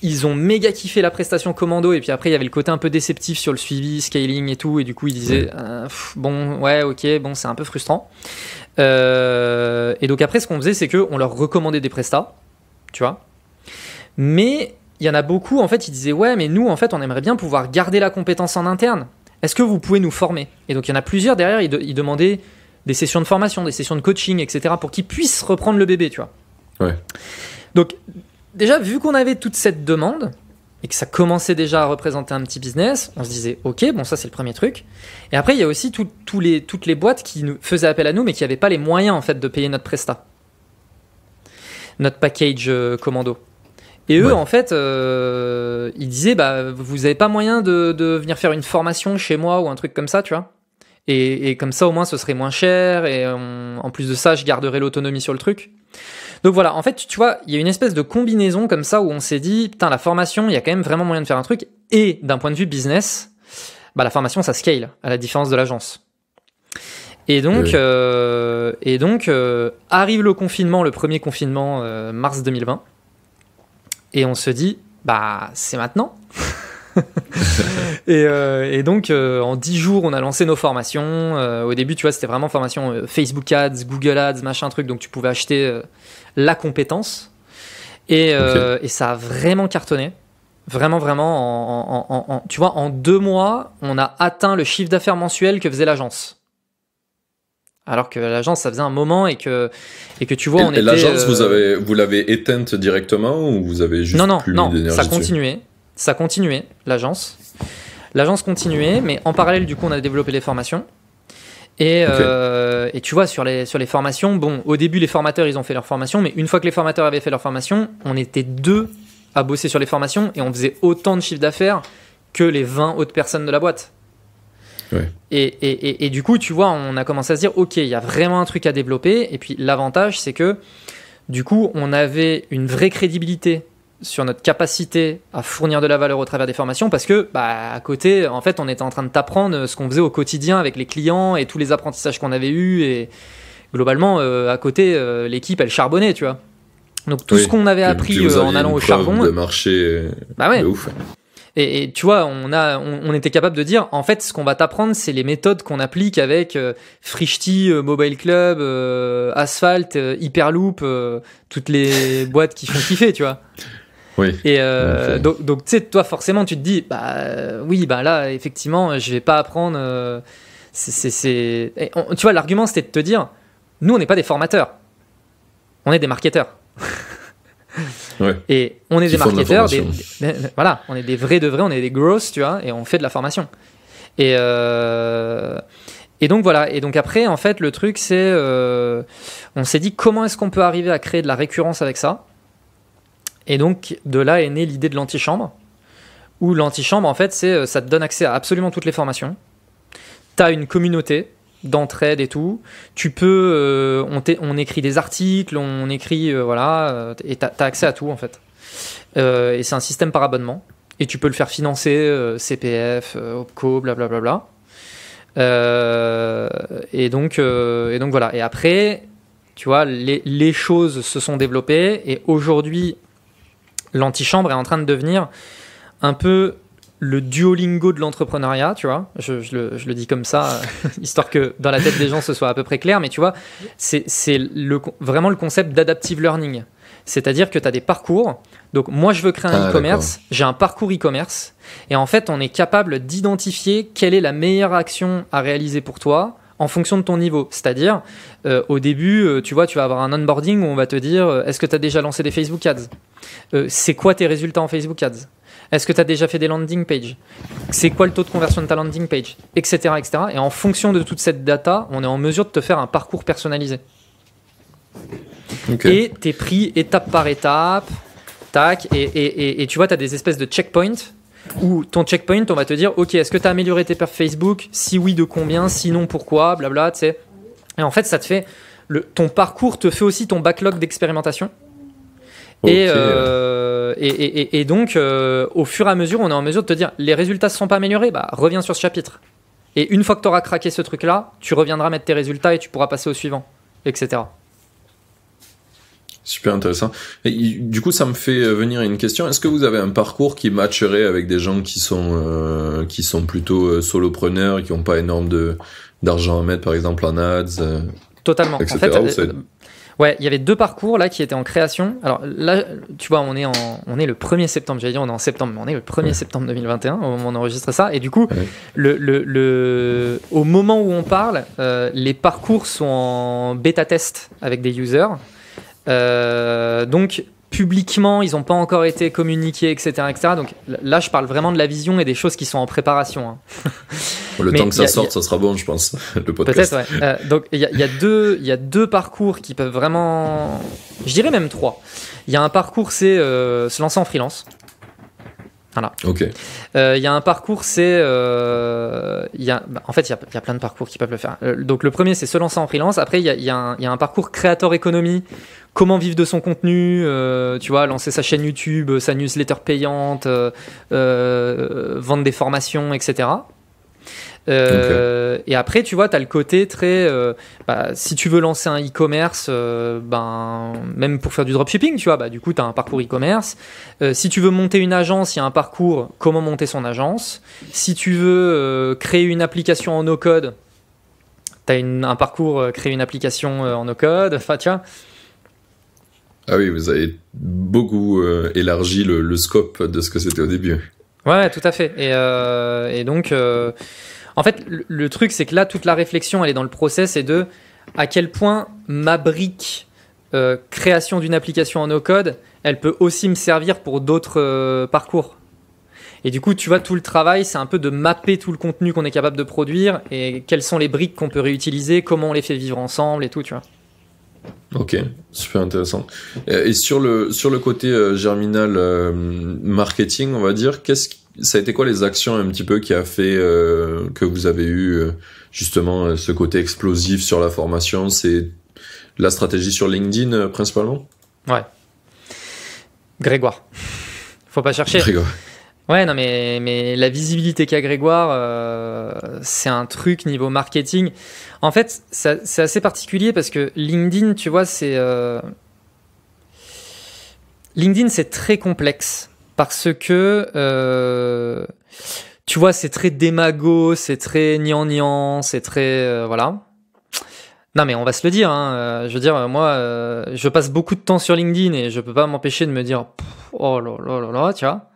ils ont méga kiffé la prestation commando. Et puis après, il y avait le côté un peu déceptif sur le suivi, scaling et tout. Et du coup, ils disaient, bon, ouais, ok, bon, c'est un peu frustrant. Et donc après, ce qu'on faisait, c'est qu'on leur recommandait des prestats, tu vois. Mais il y en a beaucoup, en fait, ils disaient, ouais, mais nous, en fait, on aimerait bien pouvoir garder la compétence en interne. Est-ce que vous pouvez nous former ? Et donc, il y en a plusieurs derrière, ils demandaient des sessions de formation, des sessions de coaching, etc., pour qu'ils puissent reprendre le bébé, tu vois. Ouais. Donc, déjà, vu qu'on avait toute cette demande et que ça commençait déjà à représenter un petit business, on se disait, ok, bon, ça, c'est le premier truc. Et après, il y a aussi toutes les boîtes qui nous faisaient appel à nous, mais qui n'avaient pas les moyens, en fait, de payer notre presta, notre package commando. Et eux, en fait, ils disaient, bah, vous n'avez pas moyen de venir faire une formation chez moi ou un truc comme ça, tu vois. Et comme ça, au moins, ce serait moins cher. Et en plus de ça, je garderais l'autonomie sur le truc. Donc voilà, en fait, tu vois, il y a une espèce de combinaison comme ça où on s'est dit, putain, la formation, il y a quand même vraiment moyen de faire un truc. Et d'un point de vue business, bah, la formation, ça scale, à la différence de l'agence. Et donc, arrive le confinement, le premier confinement, mars 2020. Et on se dit, bah, c'est maintenant. et donc, en 10 jours, on a lancé nos formations. Au début, tu vois, c'était vraiment formation Facebook Ads, Google Ads, machin truc. Donc, tu pouvais acheter la compétence. Et ça a vraiment cartonné. Vraiment, tu vois, en 2 mois, on a atteint le chiffre d'affaires mensuel que faisait l'agence. Alors que l'agence, ça faisait un moment et que tu vois, on était... Et l'agence, vous l'avez éteinte directement ou vous avez juste plus mis d'énergie dessus ? Ça continuait, l'agence. L'agence continuait, mais en parallèle, du coup, on a développé les formations. Et tu vois, sur les formations, bon, au début, les formateurs, ils ont fait leur formation, mais une fois que les formateurs avaient fait leur formation, on était 2 à bosser sur les formations et on faisait autant de chiffre d'affaires que les 20 autres personnes de la boîte. Ouais. Et du coup, tu vois, on a commencé à se dire, ok, il y a vraiment un truc à développer. Et puis, l'avantage, c'est que, du coup, on avait une vraie crédibilité sur notre capacité à fournir de la valeur au travers des formations parce que, bah, à côté, en fait, on était en train de t'apprendre ce qu'on faisait au quotidien avec les clients et tous les apprentissages qu'on avait eus. Et globalement, à côté, l'équipe, elle charbonnait, tu vois. Donc, tout ce qu'on avait appris en allant au charbon. De marché, bah ouais. De ouf. Et tu vois, on était capable de dire, en fait, ce qu'on va t'apprendre, c'est les méthodes qu'on applique avec Frishti, Mobile Club, Asphalt, Hyperloop, toutes les boîtes qui font kiffer, tu vois. Oui. Et donc tu sais, toi, forcément, tu te dis, bah oui, bah là, effectivement, je vais pas apprendre. Tu vois, l'argument, c'était de te dire, nous, on n'est pas des formateurs, on est des marketeurs. Ouais. Et on est des marketeurs, voilà, on est des vrais de vrais, on est des grosses, tu vois, et on fait de la formation. Et donc voilà, et donc après, en fait, le truc, c'est, on s'est dit comment est-ce qu'on peut arriver à créer de la récurrence avec ça. Et donc de là est née l'idée de l'antichambre, où l'antichambre, en fait, c'est, ça te donne accès à absolument toutes les formations. T'as une communauté d'entraide et tout, tu peux on écrit des articles, on écrit voilà, et t'as accès à tout en fait. et c'est un système par abonnement. Et tu peux le faire financer, CPF, OPCO, blablabla. Et donc voilà. Et après, tu vois, les choses se sont développées et aujourd'hui, l'antichambre est en train de devenir un peu le Duolingo de l'entrepreneuriat, tu vois. Je le dis comme ça, histoire que dans la tête des gens ce soit à peu près clair, mais tu vois, c'est vraiment le concept d'adaptive learning. C'est-à-dire que tu as des parcours. Donc moi, je veux créer un e-commerce, j'ai un parcours e-commerce, et en fait, on est capable d'identifier quelle est la meilleure action à réaliser pour toi en fonction de ton niveau. C'est-à-dire, au début, tu vois, tu vas avoir un onboarding où on va te dire, est-ce que tu as déjà lancé des Facebook Ads ? C'est quoi tes résultats en Facebook Ads ? Est-ce que tu as déjà fait des landing pages ? C'est quoi le taux de conversion de ta landing page ? Etc., etc. Et en fonction de toute cette data, on est en mesure de te faire un parcours personnalisé. Okay. Et t'es pris étape par étape, tac, et tu vois, tu as des espèces de checkpoints où ton checkpoint, on va te dire, ok, est-ce que tu as amélioré tes perfs Facebook ? Si oui, de combien ? Sinon, pourquoi ? Blabla, tu sais. Et en fait, ça te fait ton parcours te fait aussi ton backlog d'expérimentation. Okay. Et donc, au fur et à mesure, on est en mesure de te dire, les résultats ne se sont pas améliorés, bah, reviens sur ce chapitre. Et une fois que tu auras craqué ce truc-là, tu reviendras mettre tes résultats et tu pourras passer au suivant, etc. Super intéressant. Et du coup, ça me fait venir à une question. Est-ce que vous avez un parcours qui matcherait avec des gens qui sont plutôt solopreneurs, qui n'ont pas énormément d'argent à mettre, par exemple, en ads, totalement. Etc. En fait, ouais, il y avait 2 parcours là qui étaient en création. Alors là, tu vois, on est le 1er septembre. J'allais dire on est en septembre, mais on est le 1er septembre 2021 au moment où on enregistre ça. Et du coup, au moment où on parle, les parcours sont en bêta test avec des users. Donc publiquement, ils n'ont pas encore été communiqués, etc., etc. Donc là, je parle vraiment de la vision et des choses qui sont en préparation. Hein. Le temps que ça sorte, ça sera bon, je pense, le podcast. Peut-être, ouais. Donc il y a deux parcours qui peuvent vraiment... Je dirais même 3. Il y a un parcours, c'est se lancer en freelance. Voilà. Ok. Il y a un parcours, c'est... en fait, il y a plein de parcours qui peuvent le faire. Donc le premier, c'est se lancer en freelance. Après, il y a un parcours créateur économie. Comment vivre de son contenu, tu vois, lancer sa chaîne YouTube, sa newsletter payante, vendre des formations, etc. Okay. Et après, tu vois, tu as le côté très... si tu veux lancer un e-commerce, même pour faire du dropshipping, tu vois, du coup, tu as un parcours e-commerce. Si tu veux monter une agence, il y a un parcours comment monter son agence. Si tu veux créer une application en no-code, tu as un parcours créer une application en no-code. Enfin, tu vois... Ah oui, vous avez beaucoup élargi le scope de ce que c'était au début. Ouais, tout à fait. Et donc, en fait, le truc, c'est que là, toute la réflexion, elle est dans le process et de à quel point ma brique création d'une application en no-code, elle peut aussi me servir pour d'autres parcours. Et du coup, tu vois, tout le travail, c'est un peu de mapper tout le contenu qu'on est capable de produire et quelles sont les briques qu'on peut réutiliser, comment on les fait vivre ensemble et tout, tu vois. Ok, super intéressant. Et sur le côté Germinal marketing, on va dire, ça a été quoi les actions un petit peu qui a fait que vous avez eu justement ce côté explosif sur la formation? C'est la stratégie sur LinkedIn principalement? Ouais. Grégoire. Faut pas chercher. Grégoire. Ouais, non, mais la visibilité qu'a Grégoire, c'est un truc niveau marketing. En fait, c'est assez particulier parce que LinkedIn, tu vois, LinkedIn, c'est très complexe parce que, tu vois, c'est très démago, c'est très gnangnan, c'est très... voilà. Non, mais on va se le dire, hein. Je veux dire, moi, je passe beaucoup de temps sur LinkedIn et je peux pas m'empêcher de me dire « Oh là là là là », tu vois.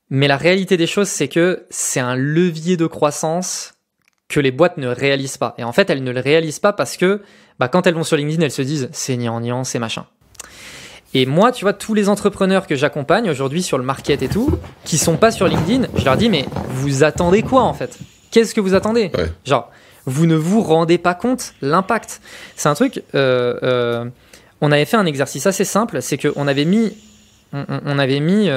Mais la réalité des choses, c'est que c'est un levier de croissance que les boîtes ne réalisent pas. Et en fait, elles ne le réalisent pas parce que quand elles vont sur LinkedIn, elles se disent « c'est gnangnan, c'est machin ». Et moi, tu vois, tous les entrepreneurs que j'accompagne aujourd'hui sur le market et tout, qui sont pas sur LinkedIn, je leur dis « mais vous attendez quoi en fait ? Qu'est-ce que vous attendez ?» Genre, vous ne vous rendez pas compte l'impact. C'est un truc... on avait fait un exercice assez simple, c'est qu'on avait mis... On avait mis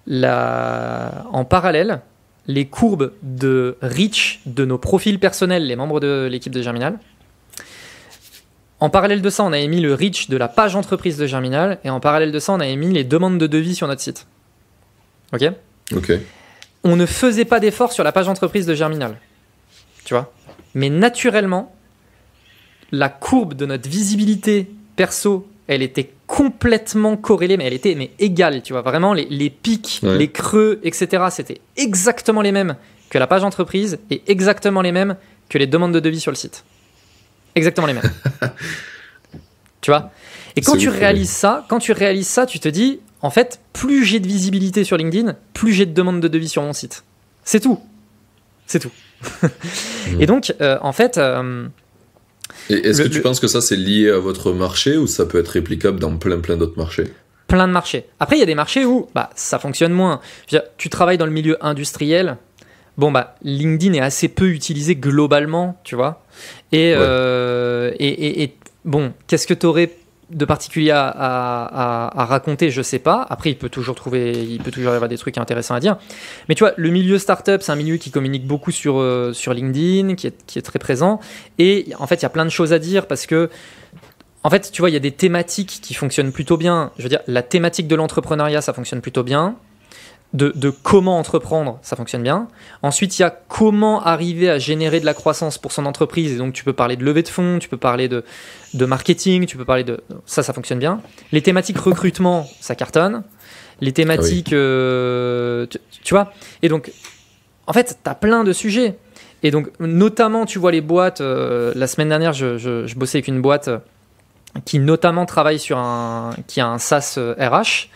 en parallèle les courbes de reach de nos profils personnels, les membres de l'équipe de Germinal, En parallèle de ça, on avait mis le reach de la page entreprise de Germinal, et en parallèle de ça, on avait mis les demandes de devis sur notre site. Ok. On ne faisait pas d'effort sur la page entreprise de Germinal, tu vois. Mais naturellement, la courbe de notre visibilité perso, elle était complètement corrélée, mais elle était égale, tu vois. Vraiment, les pics, les creux, etc., c'était exactement les mêmes que la page entreprise et exactement les mêmes que les demandes de devis sur le site. Exactement les mêmes. Tu vois. Et quand tu réalises ça, tu te dis, en fait, plus j'ai de visibilité sur LinkedIn, plus j'ai de demandes de devis sur mon site. C'est tout. Et donc, en fait... Et est-ce que tu penses que ça, c'est lié à votre marché ou ça peut être réplicable dans plein d'autres marchés ? Plein de marchés. Après, il y a des marchés où ça fonctionne moins. Je veux dire, tu travailles dans le milieu industriel, LinkedIn est assez peu utilisé globalement, tu vois. Et bon, qu'est-ce que tu aurais de particulier à raconter, je sais pas. Après, il peut toujours y avoir des trucs intéressants à dire. Mais tu vois, le milieu startup, c'est un milieu qui communique beaucoup sur LinkedIn, qui est très présent. Et en fait, il y a plein de choses à dire parce que, en fait, tu vois, il y a des thématiques qui fonctionnent plutôt bien. Je veux dire, la thématique de l'entrepreneuriat, ça fonctionne plutôt bien. De comment entreprendre, ça fonctionne bien. Ensuite, il y a comment arriver à générer de la croissance pour son entreprise. Et donc, tu peux parler de levée de fonds, tu peux parler de marketing, tu peux parler de... Ça fonctionne bien. Les thématiques recrutement, ça cartonne. Les thématiques... tu vois. Et donc, en fait, tu as plein de sujets. Et donc, notamment, tu vois les boîtes... la semaine dernière, je bossais avec une boîte qui notamment travaille qui a un SaaS RH.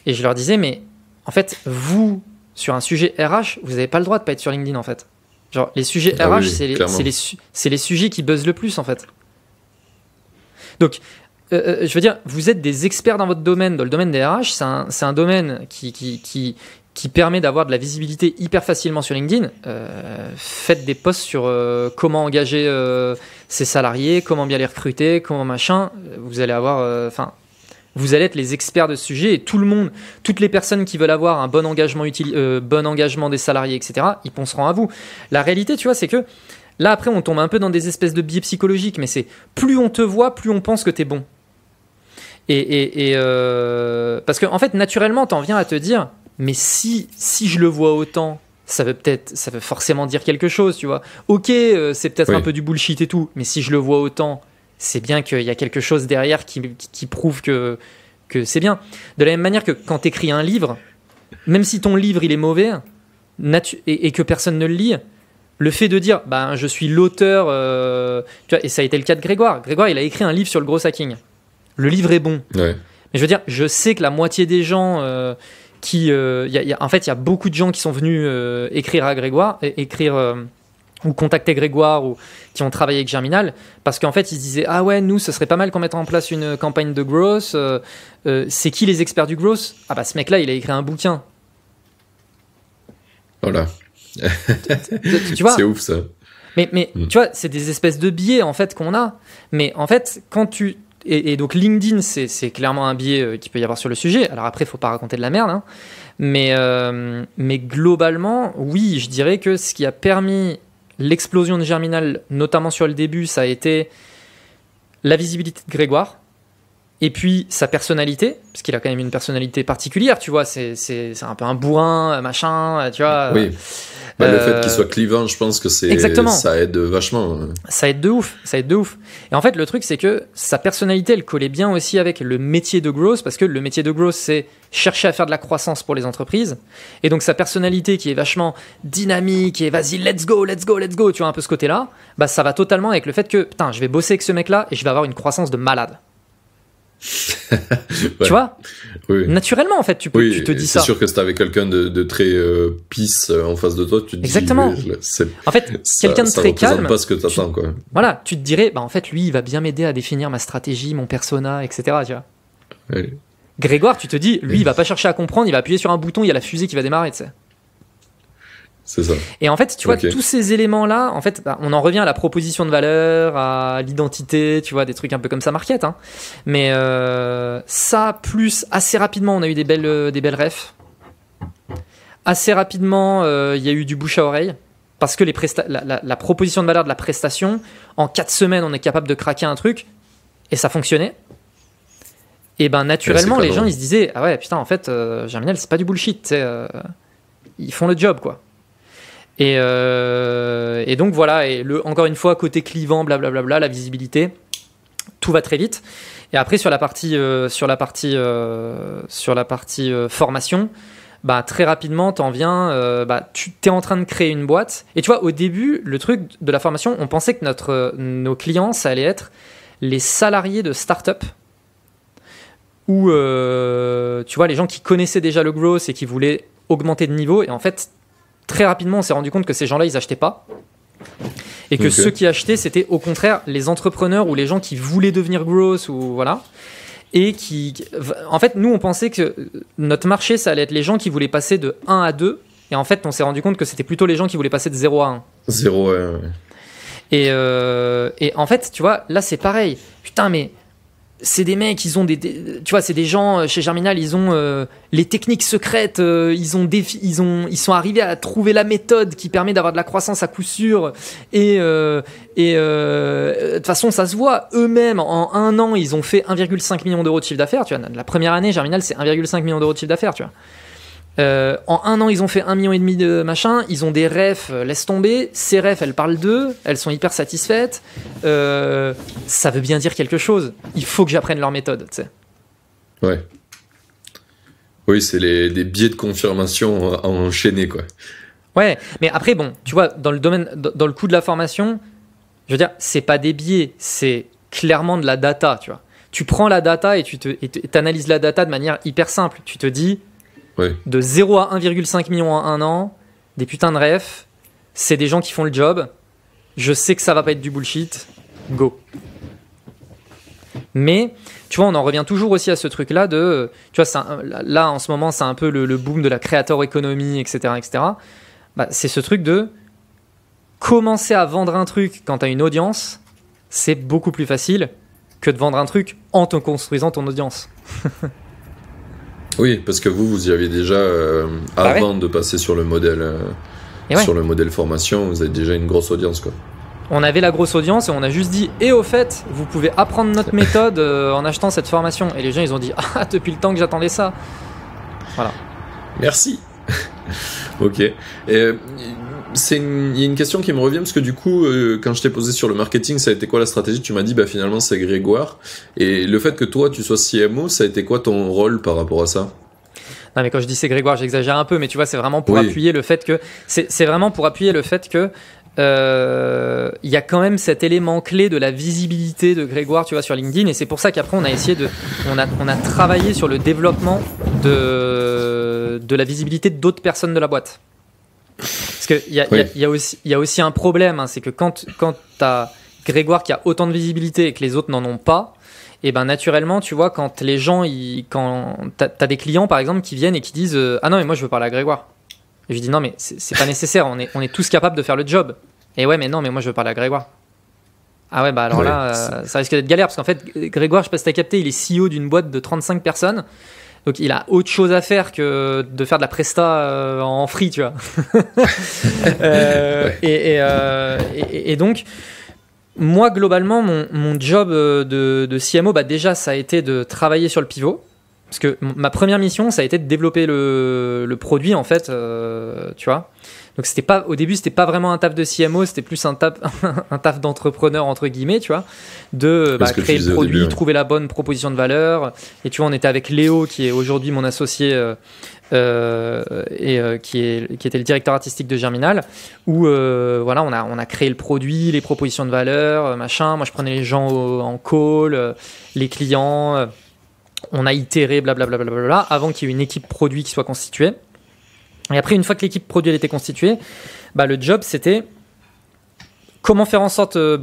Et je leur disais, mais... En fait, vous, sur un sujet RH, vous n'avez pas le droit de pas être sur LinkedIn, en fait. Genre, les sujets RH, c'est les sujets qui buzzent le plus, en fait. Donc, je veux dire, vous êtes des experts dans votre domaine, dans le domaine des RH. C'est un domaine qui permet d'avoir de la visibilité hyper facilement sur LinkedIn. Faites des posts sur comment engager ses salariés, comment bien les recruter, comment machin. Vous allez avoir... vous allez être les experts de ce sujet et tout le monde, toutes les personnes qui veulent avoir un bon engagement des salariés, etc., ils penseront à vous. La réalité, tu vois, c'est que là, après, on tombe un peu dans des espèces de biais psychologiques, mais c'est plus on te voit, plus on pense que t'es bon. Parce que, en fait, naturellement, t'en viens à te dire, mais si je le vois autant, ça veut forcément dire quelque chose, tu vois. Ok, c'est peut-être un peu du bullshit et tout, mais si je le vois autant, c'est bien qu'il y a quelque chose derrière qui prouve que c'est bien. De la même manière que quand tu écris un livre, même si ton livre il est mauvais et que personne ne le lit, le fait de dire je suis l'auteur, tu vois, et ça a été le cas de Grégoire. Grégoire, il a écrit un livre sur le gros hacking. Le livre est bon. Ouais. Mais je veux dire, je sais que la moitié des gens en fait, il y a beaucoup de gens qui sont venus écrire à Grégoire, ou contacter Grégoire ou qui ont travaillé avec Germinal parce qu'en fait ils se disaient nous ce serait pas mal qu'on mette en place une campagne de growth, c'est qui les experts du growth? Ce mec là il a écrit un bouquin, voilà. Tu vois, c'est ouf ça, mais tu vois, c'est des espèces de biais en fait qu'on a, mais en fait quand tu et donc LinkedIn c'est clairement un biais qu'il peut y avoir sur le sujet. Alors après faut pas raconter de la merde, hein. Mais globalement oui, je dirais que ce qui a permis l'explosion de Germinal, notamment sur le début, ça a été la visibilité de Grégoire et puis sa personnalité, parce qu'il a quand même une personnalité particulière, tu vois, c'est un peu un bourrin, machin, tu vois. Oui. Le fait qu'il soit clivant, je pense que ça aide vachement. Ça aide de ouf. Et en fait, le truc, c'est que sa personnalité, elle collait bien aussi avec le métier de growth, parce que le métier de growth, c'est chercher à faire de la croissance pour les entreprises. Et donc, sa personnalité qui est vachement dynamique et vas-y, let's go, tu vois, un peu ce côté-là, ça va totalement avec le fait que, putain, je vais bosser avec ce mec-là et je vais avoir une croissance de malade. Tu vois, naturellement en fait tu te dis ça. C'est sûr que si t'avais quelqu'un de très peace en face de toi, tu te exactement. dis en fait quelqu'un de très calme, pas ce que t'attends, quoi. Voilà, tu te dirais en fait lui il va bien m'aider à définir ma stratégie, mon persona, etc., tu vois. Grégoire, tu te dis lui il va pas chercher à comprendre, il va appuyer sur un bouton, il y a la fusée qui va démarrer, tu sais. C'est ça. Et en fait, tu vois, tous ces éléments-là, en fait, on en revient à la proposition de valeur, à l'identité, tu vois, des trucs un peu comme ça, market, hein. Mais ça, plus assez rapidement, on a eu des belles refs. Assez rapidement, il y a eu du bouche à oreille. Parce que la proposition de valeur de la prestation, en 4 semaines, on est capable de craquer un truc. et ça fonctionnait, et ben naturellement les gens ils se disaient ah ouais putain en fait Germinal c'est pas du bullshit, ils font le job quoi. Et donc voilà, et encore une fois côté clivant blablabla, la visibilité, tout va très vite. Et après sur la partie formation, bah très rapidement t'en viens, tu t'es en train de créer une boîte. Et tu vois, au début le truc de la formation, on pensait que nos clients ça allait être les salariés de start-up, ou tu vois les gens qui connaissaient déjà le growth et qui voulaient augmenter de niveau. Et en fait très rapidement on s'est rendu compte que ces gens-là ils achetaient pas, et que ceux qui achetaient c'était au contraire les entrepreneurs ou les gens qui voulaient devenir growth, ou voilà. Et en fait nous on pensait que notre marché ça allait être les gens qui voulaient passer de 1 à 2, et en fait on s'est rendu compte que c'était plutôt les gens qui voulaient passer de 0 à 1. 0 ouais. Et en fait tu vois là c'est pareil, putain mais c'est des mecs, ils ont tu vois, c'est des gens chez Germinal, ils ont les techniques secrètes, ils sont arrivés à trouver la méthode qui permet d'avoir de la croissance à coup sûr, et de toute façon ça se voit, eux-mêmes en 1 an ils ont fait 1,5 million d'euros de chiffre d'affaires, tu vois, la première année Germinal c'est 1,5 million d'euros de chiffre d'affaires, tu vois. En 1 an ils ont fait 1,5 million de machin, ils ont des refs, laisse tomber, ces refs elles parlent d'eux, elles sont hyper satisfaites, ça veut bien dire quelque chose, il faut que j'apprenne leur méthode, tu sais. Ouais. Oui, c'est des biais de confirmation à enchaîner quoi. Ouais, mais après bon, tu vois, dans le coup de la formation, je veux dire, c'est pas des biais, c'est clairement de la data, tu vois. Tu prends la data et tu analyses la data de manière hyper simple, tu te dis de 0 à 1,5 million en 1 an, des putains de refs, c'est des gens qui font le job, je sais que ça va pas être du bullshit, go. Mais tu vois, on en revient toujours aussi à ce truc là de, tu vois, là en ce moment c'est un peu le boom de la creator economy, etc. Bah, c'est ce truc de commencer à vendre un truc quand t'as une audience, c'est beaucoup plus facile que de vendre un truc en te construisant ton audience. Oui, parce que vous y aviez déjà, avant de passer sur le modèle, sur le modèle formation, vous avez déjà une grosse audience, quoi. On avait la grosse audience et on a juste dit « Et au fait, vous pouvez apprendre notre méthode en achetant cette formation. » Et les gens, ils ont dit « Ah, depuis le temps que j'attendais ça. » Voilà. Merci. Ok. Et, il y a une question qui me revient, parce que du coup, quand je t'ai posé sur le marketing, ça a été quoi la stratégie ? Tu m'as dit, bah finalement, c'est Grégoire. Et le fait que toi, tu sois CMO, ça a été quoi ton rôle par rapport à ça ? Non, mais quand je dis c'est Grégoire, j'exagère un peu, mais tu vois, c'est vraiment pour appuyer le fait que... C'est vraiment pour appuyer le fait que il y a quand même cet élément clé de la visibilité de Grégoire, tu vois, sur LinkedIn, et c'est pour ça qu'après on a essayé on a travaillé sur le développement de la visibilité d'autres personnes de la boîte. Parce qu'il y a aussi un problème, hein, c'est que quand t'as Grégoire qui a autant de visibilité et que les autres n'en ont pas, et ben naturellement, tu vois, quand les gens, quand t'as des clients par exemple qui viennent et qui disent ah non mais moi je veux parler à Grégoire. Et je dis non mais c'est pas nécessaire, on est tous capables de faire le job. Et ouais mais non mais moi je veux parler à Grégoire. Ah ouais bah alors là ça risque d'être galère parce qu'en fait Grégoire, je sais pas si t'as capté, il est CEO d'une boîte de 35 personnes. Donc il a autre chose à faire que de faire de la presta en free, tu vois. Et donc moi globalement mon job de CMO, bah déjà ça a été de travailler sur le pivot. Parce que ma première mission, ça a été de développer le produit, en fait, tu vois. Donc au début, c'était pas vraiment un taf de CMO, c'était plus un taf d'entrepreneur, entre guillemets, tu vois. De créer le produit, trouver la bonne proposition de valeur. Et tu vois, on était avec Léo, qui est aujourd'hui mon associé, qui était le directeur artistique de Germinal, où voilà, on a créé le produit, les propositions de valeur, machin. Moi, je prenais les gens en call, les clients... On a itéré, blablabla, avant qu'il y ait une équipe produit qui soit constituée. Et après, une fois que l'équipe produit elle était constituée, bah, le job, c'était comment faire en sorte de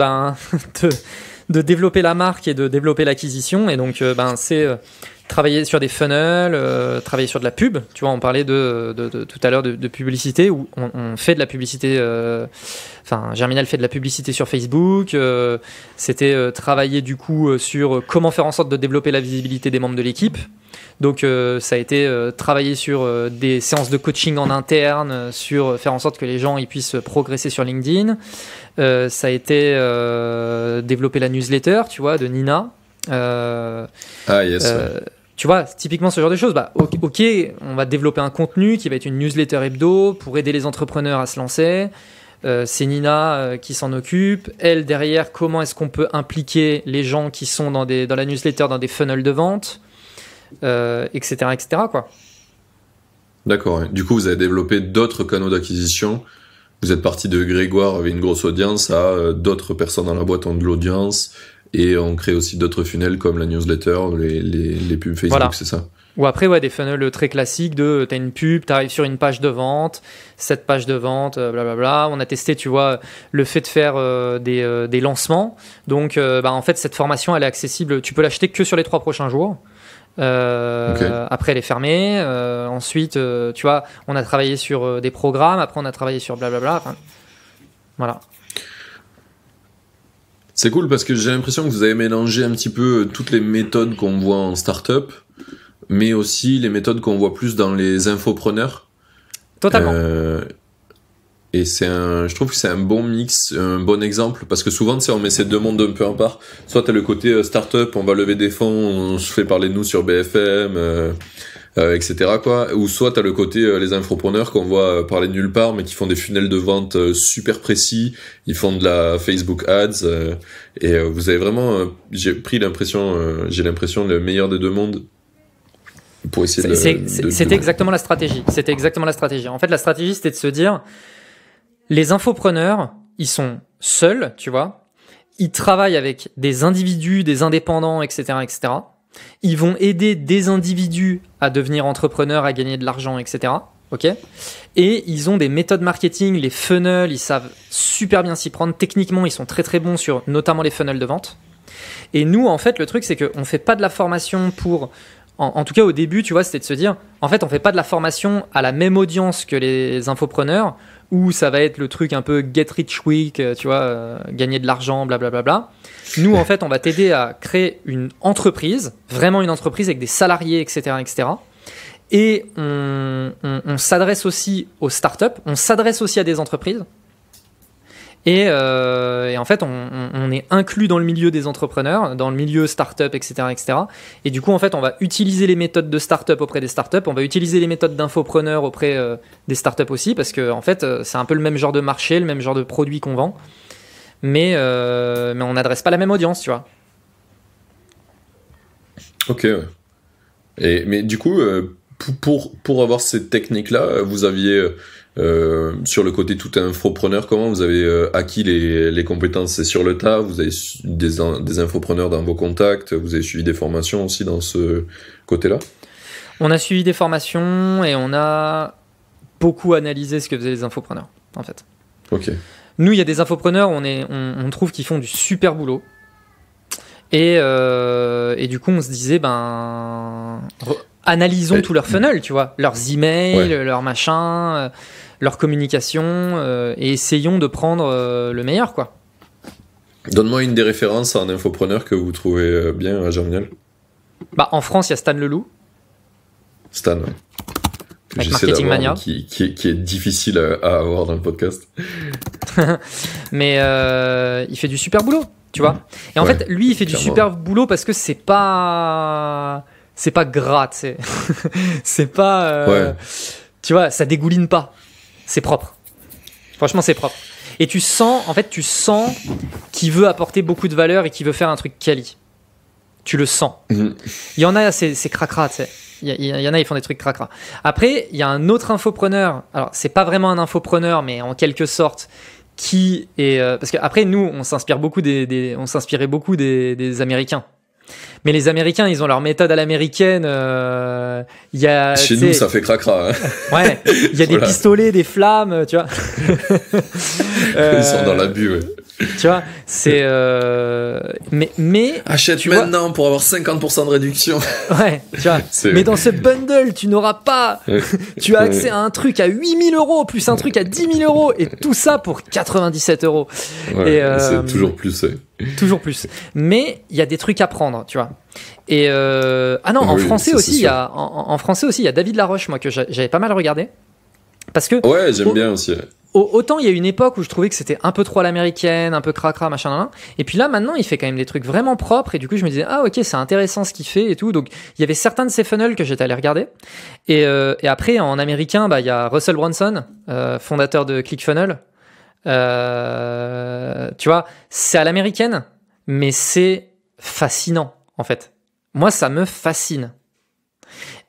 développer la marque et de développer l'acquisition. Et donc, c'est travailler sur des funnels, travailler sur de la pub. Tu vois, on parlait tout à l'heure de publicité, où on fait de la publicité... Germinal fait de la publicité sur Facebook. C'était travailler du coup sur comment faire en sorte de développer la visibilité des membres de l'équipe. Donc ça a été travailler sur des séances de coaching en interne, sur faire en sorte que les gens ils puissent progresser sur LinkedIn. Ça a été développer la newsletter, tu vois, de Nina. Tu vois, typiquement ce genre de choses. Bah, ok, on va développer un contenu qui va être une newsletter hebdo pour aider les entrepreneurs à se lancer. C'est Nina qui s'en occupe. Elle, derrière, comment est-ce qu'on peut impliquer les gens qui sont dans la newsletter, dans des funnels de vente, etc., etc., quoi. D'accord. Ouais. Du coup, vous avez développé d'autres canaux d'acquisition. Vous êtes parti de Grégoire avec une grosse audience à d'autres personnes dans la boîte ont de l'audience et on crée aussi d'autres funnels comme la newsletter, les pubs Facebook, voilà. C'est ça? Ou après, ouais, des funnels très classiques de t'as une pub, t'arrives sur une page de vente, cette page de vente, blablabla. On a testé, tu vois, le fait de faire des lancements. Donc, en fait, cette formation, elle est accessible. Tu peux l'acheter que sur les 3 prochains jours. Après elle est fermée. Ensuite tu vois, on a travaillé sur des programmes, après on a travaillé sur blablabla, enfin, voilà. C'est cool parce que j'ai l'impression que vous avez mélangé un petit peu toutes les méthodes qu'on voit en start-up, mais aussi les méthodes qu'on voit plus dans les infopreneurs. Totalement. Et je trouve que c'est un bon mix, un bon exemple, parce que souvent, tu sais, on met ces deux mondes un peu en part. Soit t'as le côté start-up, on va lever des fonds, on se fait parler de nous sur BFM, etc., quoi. Ou soit t'as le côté les infopreneurs qu'on voit parler de nulle part, mais qui font des funnels de vente super précis. Ils font de la Facebook Ads, et vous avez vraiment, j'ai l'impression le meilleur des deux mondes. Pour essayer C'était exactement la stratégie. C'était exactement la stratégie. En fait, la stratégie, c'était de se dire, les infopreneurs, ils sont seuls, tu vois. Ils travaillent avec des individus, des indépendants, etc., etc. Ils vont aider des individus à devenir entrepreneurs, à gagner de l'argent, etc. Ok. Et ils ont des méthodes marketing, les funnels, ils savent super bien s'y prendre. Techniquement, ils sont très très bons sur notamment les funnels de vente. Et nous, en fait, le truc, c'est qu'on fait pas de la formation pour... En tout cas, au début, tu vois, c'était de se dire, en fait, on fait pas de la formation à la même audience que les infopreneurs, où ça va être le truc un peu get rich quick, tu vois, gagner de l'argent, blablabla. Nous, en fait, on va t'aider à créer une entreprise, vraiment une entreprise avec des salariés, etc., etc. Et on s'adresse aussi aux startups, on s'adresse aussi à des entreprises. Et en fait, on est inclus dans le milieu des entrepreneurs, dans le milieu start-up, etc., etc. Et du coup, en fait, on va utiliser les méthodes de start-up auprès des start-up, on va utiliser les méthodes d'infopreneurs auprès des start-up aussi, parce que en fait, c'est un peu le même genre de marché, le même genre de produit qu'on vend, mais on n'adresse pas la même audience, tu vois. Ok. Ouais. Mais du coup, pour avoir cette technique-là, vous aviez sur le côté tout infopreneur, comment vous avez acquis les compétences? C'est sur le tas, vous avez des infopreneurs dans vos contacts, vous avez suivi des formations aussi dans ce côté-là? On a suivi des formations et on a beaucoup analysé ce que faisaient les infopreneurs, en fait. Ok. Nous, il y a des infopreneurs, on trouve qu'ils font du super boulot. Et du coup, on se disait, analysons tout leur funnel, tu vois, leurs emails, leurs machins, leur communication, et essayons de prendre le meilleur, quoi. Donne-moi une des références en infopreneur que vous trouvez bien à Germinal. En France, il y a Stan Leloup. Stan, ouais. Avec Marketing Mania. Qui est difficile à avoir dans le podcast. Mais il fait du super boulot, tu vois. Et en fait, lui, il fait clairement du super boulot parce que c'est pas gras, tu sais. C'est pas... Tu vois, ça dégouline pas. C'est propre. Franchement, c'est propre. Et tu sens qu'il veut apporter beaucoup de valeur et qu'il veut faire un truc quali. Tu le sens. Il y en a, c'est cracra, tu sais. Il y en a, ils font des trucs cracra. Après, il y a un autre infopreneur. Alors, c'est pas vraiment un infopreneur, mais en quelque sorte, qui est... parce qu'après, nous, on s'inspirait beaucoup des Américains. Mais les Américains, ils ont leur méthode à l'américaine. Chez nous, ça fait cracra. Hein. Ouais, il y a des pistolets, des flammes, tu vois. Ils sont dans l'abus, ouais. Tu vois, c'est... Mais achète maintenant pour avoir 50% de réduction. Ouais, tu vois. Mais dans ce bundle, tu n'auras pas... tu as accès à un truc à 8 000 euros, plus un truc à 10 000 euros, et tout ça pour 97 euros. Ouais, et c'est toujours plus, ouais. Toujours plus. Mais il y a des trucs à prendre, tu vois. Et en français aussi, il y a David Laroche, moi, que j'avais pas mal regardé. Parce que... Ouais, j'aime bien aussi. autant il y a une époque où je trouvais que c'était un peu trop à l'américaine, un peu cracra, machin, et puis là maintenant il fait quand même des trucs vraiment propres, et du coup je me disais ah ok c'est intéressant ce qu'il fait et tout, donc il y avait certains de ces funnels que j'étais allé regarder, et après en américain il y a Russell Brunson, fondateur de ClickFunnels, tu vois c'est à l'américaine, mais c'est fascinant en fait. Moi ça me fascine.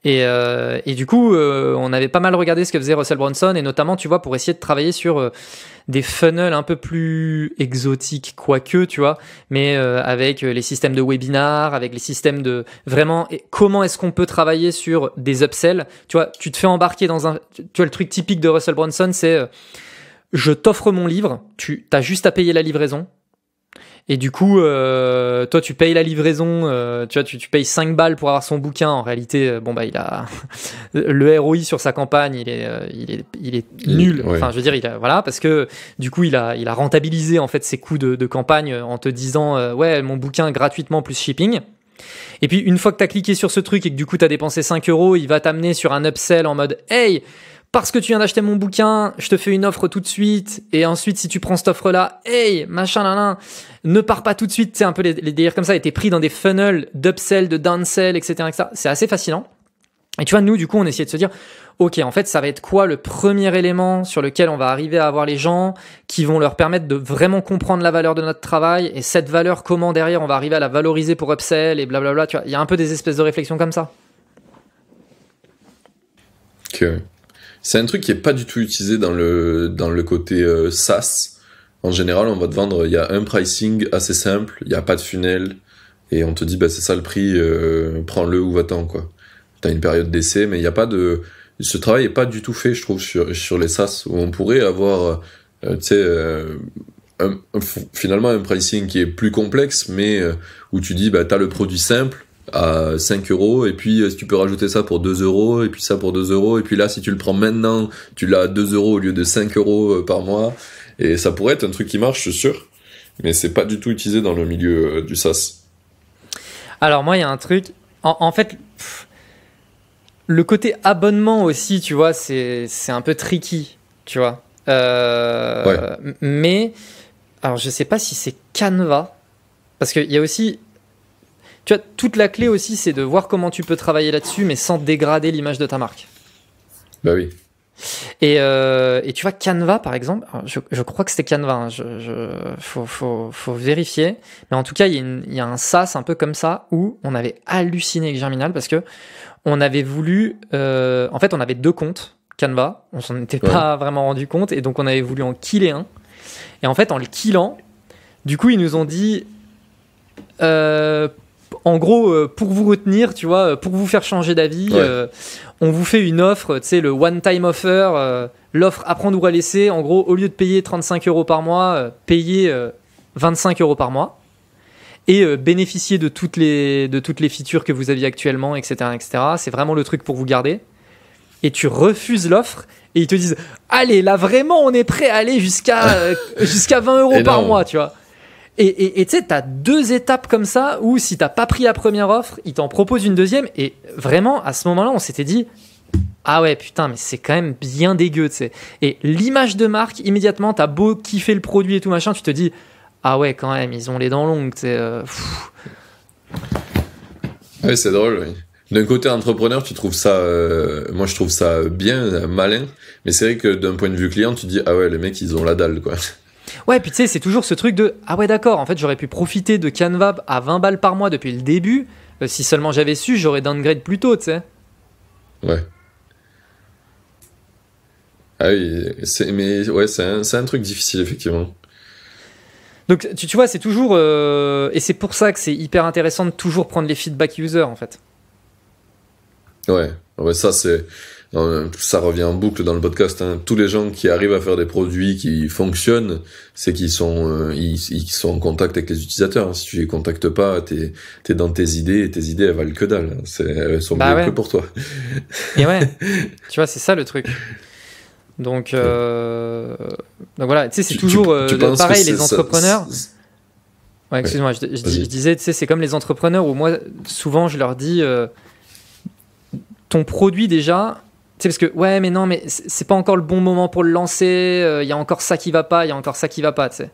Et du coup, on avait pas mal regardé ce que faisait Russell Brunson, et notamment, tu vois, pour essayer de travailler sur des funnels un peu plus exotiques, quoique, tu vois, mais avec les systèmes de webinars, avec les systèmes de vraiment, comment est-ce qu'on peut travailler sur des upsells. Tu vois, tu te fais embarquer dans tu vois, le truc typique de Russell Brunson, c'est je t'offre mon livre, t'as juste à payer la livraison. Et du coup, toi, tu payes la livraison, tu vois, tu payes 5 balles pour avoir son bouquin. En réalité, il a le ROI sur sa campagne, il est nul. Ouais. Enfin, je veux dire, voilà, parce que du coup, il a rentabilisé en fait ses coûts de campagne en te disant, ouais, mon bouquin gratuitement plus shipping. Et puis, une fois que t'as cliqué sur ce truc et que du coup, t'as dépensé 5 €, il va t'amener sur un upsell en mode, hey, parce que tu viens d'acheter mon bouquin, je te fais une offre tout de suite. Et ensuite, si tu prends cette offre-là, hey, machin, ne pars pas tout de suite. C'est un peu les délires comme ça. Et t'es pris dans des funnels d'upsell, de downsell, etc., etc. C'est assez fascinant. Et tu vois, nous, du coup, on essayait de se dire, ok, en fait, ça va être quoi le premier élément sur lequel on va arriver à avoir les gens qui vont leur permettre de vraiment comprendre la valeur de notre travail, et cette valeur, comment derrière on va arriver à la valoriser pour upsell et blablabla. Tu vois, il y a un peu des espèces de réflexions comme ça. Ok. C'est un truc qui est pas du tout utilisé dans le côté SaaS. En général, on va te vendre, il y a un pricing assez simple, il y a pas de funnel, et on te dit c'est ça le prix, prends-le ou va-t'en quoi. T'as une période d'essai, mais il y a pas de, ce travail est pas du tout fait, je trouve, sur les SaaS, où on pourrait avoir, finalement un pricing qui est plus complexe, mais où tu dis t'as le produit simple à 5 €, et puis si tu peux rajouter ça pour 2 €, et puis ça pour 2 €, et puis là si tu le prends maintenant tu l'as à 2 € au lieu de 5 € par mois, et ça pourrait être un truc qui marche, je suis sûr, mais c'est pas du tout utilisé dans le milieu du SaaS. Alors moi il y a un truc, en fait le côté abonnement aussi, tu vois, c'est un peu tricky, tu vois, Ouais. mais alors je sais pas si c'est Canva, parce qu'il y a aussi, tu vois, toute la clé aussi, c'est de voir comment tu peux travailler là-dessus, mais sans dégrader l'image de ta marque. Bah oui. Et tu vois, Canva, par exemple, je crois que c'était Canva, hein, faut vérifier. Mais en tout cas, il y a un SaaS un peu comme ça où on avait halluciné avec Germinal, parce que on avait voulu, en fait, on avait 2 comptes Canva, on s'en était pas vraiment rendu compte, et donc on avait voulu en killer un. Et en fait, en le killant, du coup, ils nous ont dit, en gros, pour vous retenir, tu vois, pour vous faire changer d'avis, on vous fait une offre, tu sais, le one-time offer, l'offre à prendre ou à laisser. En gros, au lieu de payer 35 € par mois, payez 25 € par mois, et bénéficier de toutes les features que vous aviez actuellement, etc., etc. C'est vraiment le truc pour vous garder. Et tu refuses l'offre, et ils te disent, allez, là vraiment, on est prêt à aller jusqu'à 20 € par mois, tu vois. Et tu sais, t'as 2 étapes comme ça où si t'as pas pris la première offre, ils t'en proposent une deuxième. Et vraiment, à ce moment-là, on s'était dit, ah ouais, putain, mais c'est quand même bien dégueu, tu sais. Et l'image de marque, immédiatement, t'as beau kiffer le produit et tout machin, tu te dis, ah ouais, quand même, ils ont les dents longues, tu sais. Ouais, c'est drôle, oui. D'un côté entrepreneur, tu trouves ça, moi je trouve ça bien, malin, mais c'est vrai que d'un point de vue client, tu dis, ah ouais, les mecs, ils ont la dalle, quoi. Ouais, puis tu sais, c'est toujours ce truc de, ah ouais, d'accord, en fait, j'aurais pu profiter de Canva à 20 balles par mois depuis le début. Si seulement j'avais su, j'aurais downgrade plus tôt, tu sais. Ouais. Ah oui, mais ouais, c'est un truc difficile, effectivement. Donc, tu vois, c'est toujours, et c'est pour ça que c'est hyper intéressant de toujours prendre les feedback users, en fait. Ouais, ça revient en boucle dans le podcast, hein. Tous les gens qui arrivent à faire des produits qui fonctionnent, c'est qu'ils sont, ils sont en contact avec les utilisateurs, hein. Si tu les contactes pas, t'es dans tes idées, et tes idées, elles valent que dalle. Elles sont mieux que pour toi. Et ouais, tu vois, c'est ça le truc. Donc voilà, tu sais, c'est toujours pareil, les entrepreneurs. Ouais, excuse-moi, je disais, tu sais, c'est comme les entrepreneurs où moi, souvent, je leur dis, ton produit déjà, sais, parce que, ouais, mais non, mais c'est pas encore le bon moment pour le lancer, il y a encore ça qui va pas, il y a encore ça qui va pas, tu sais.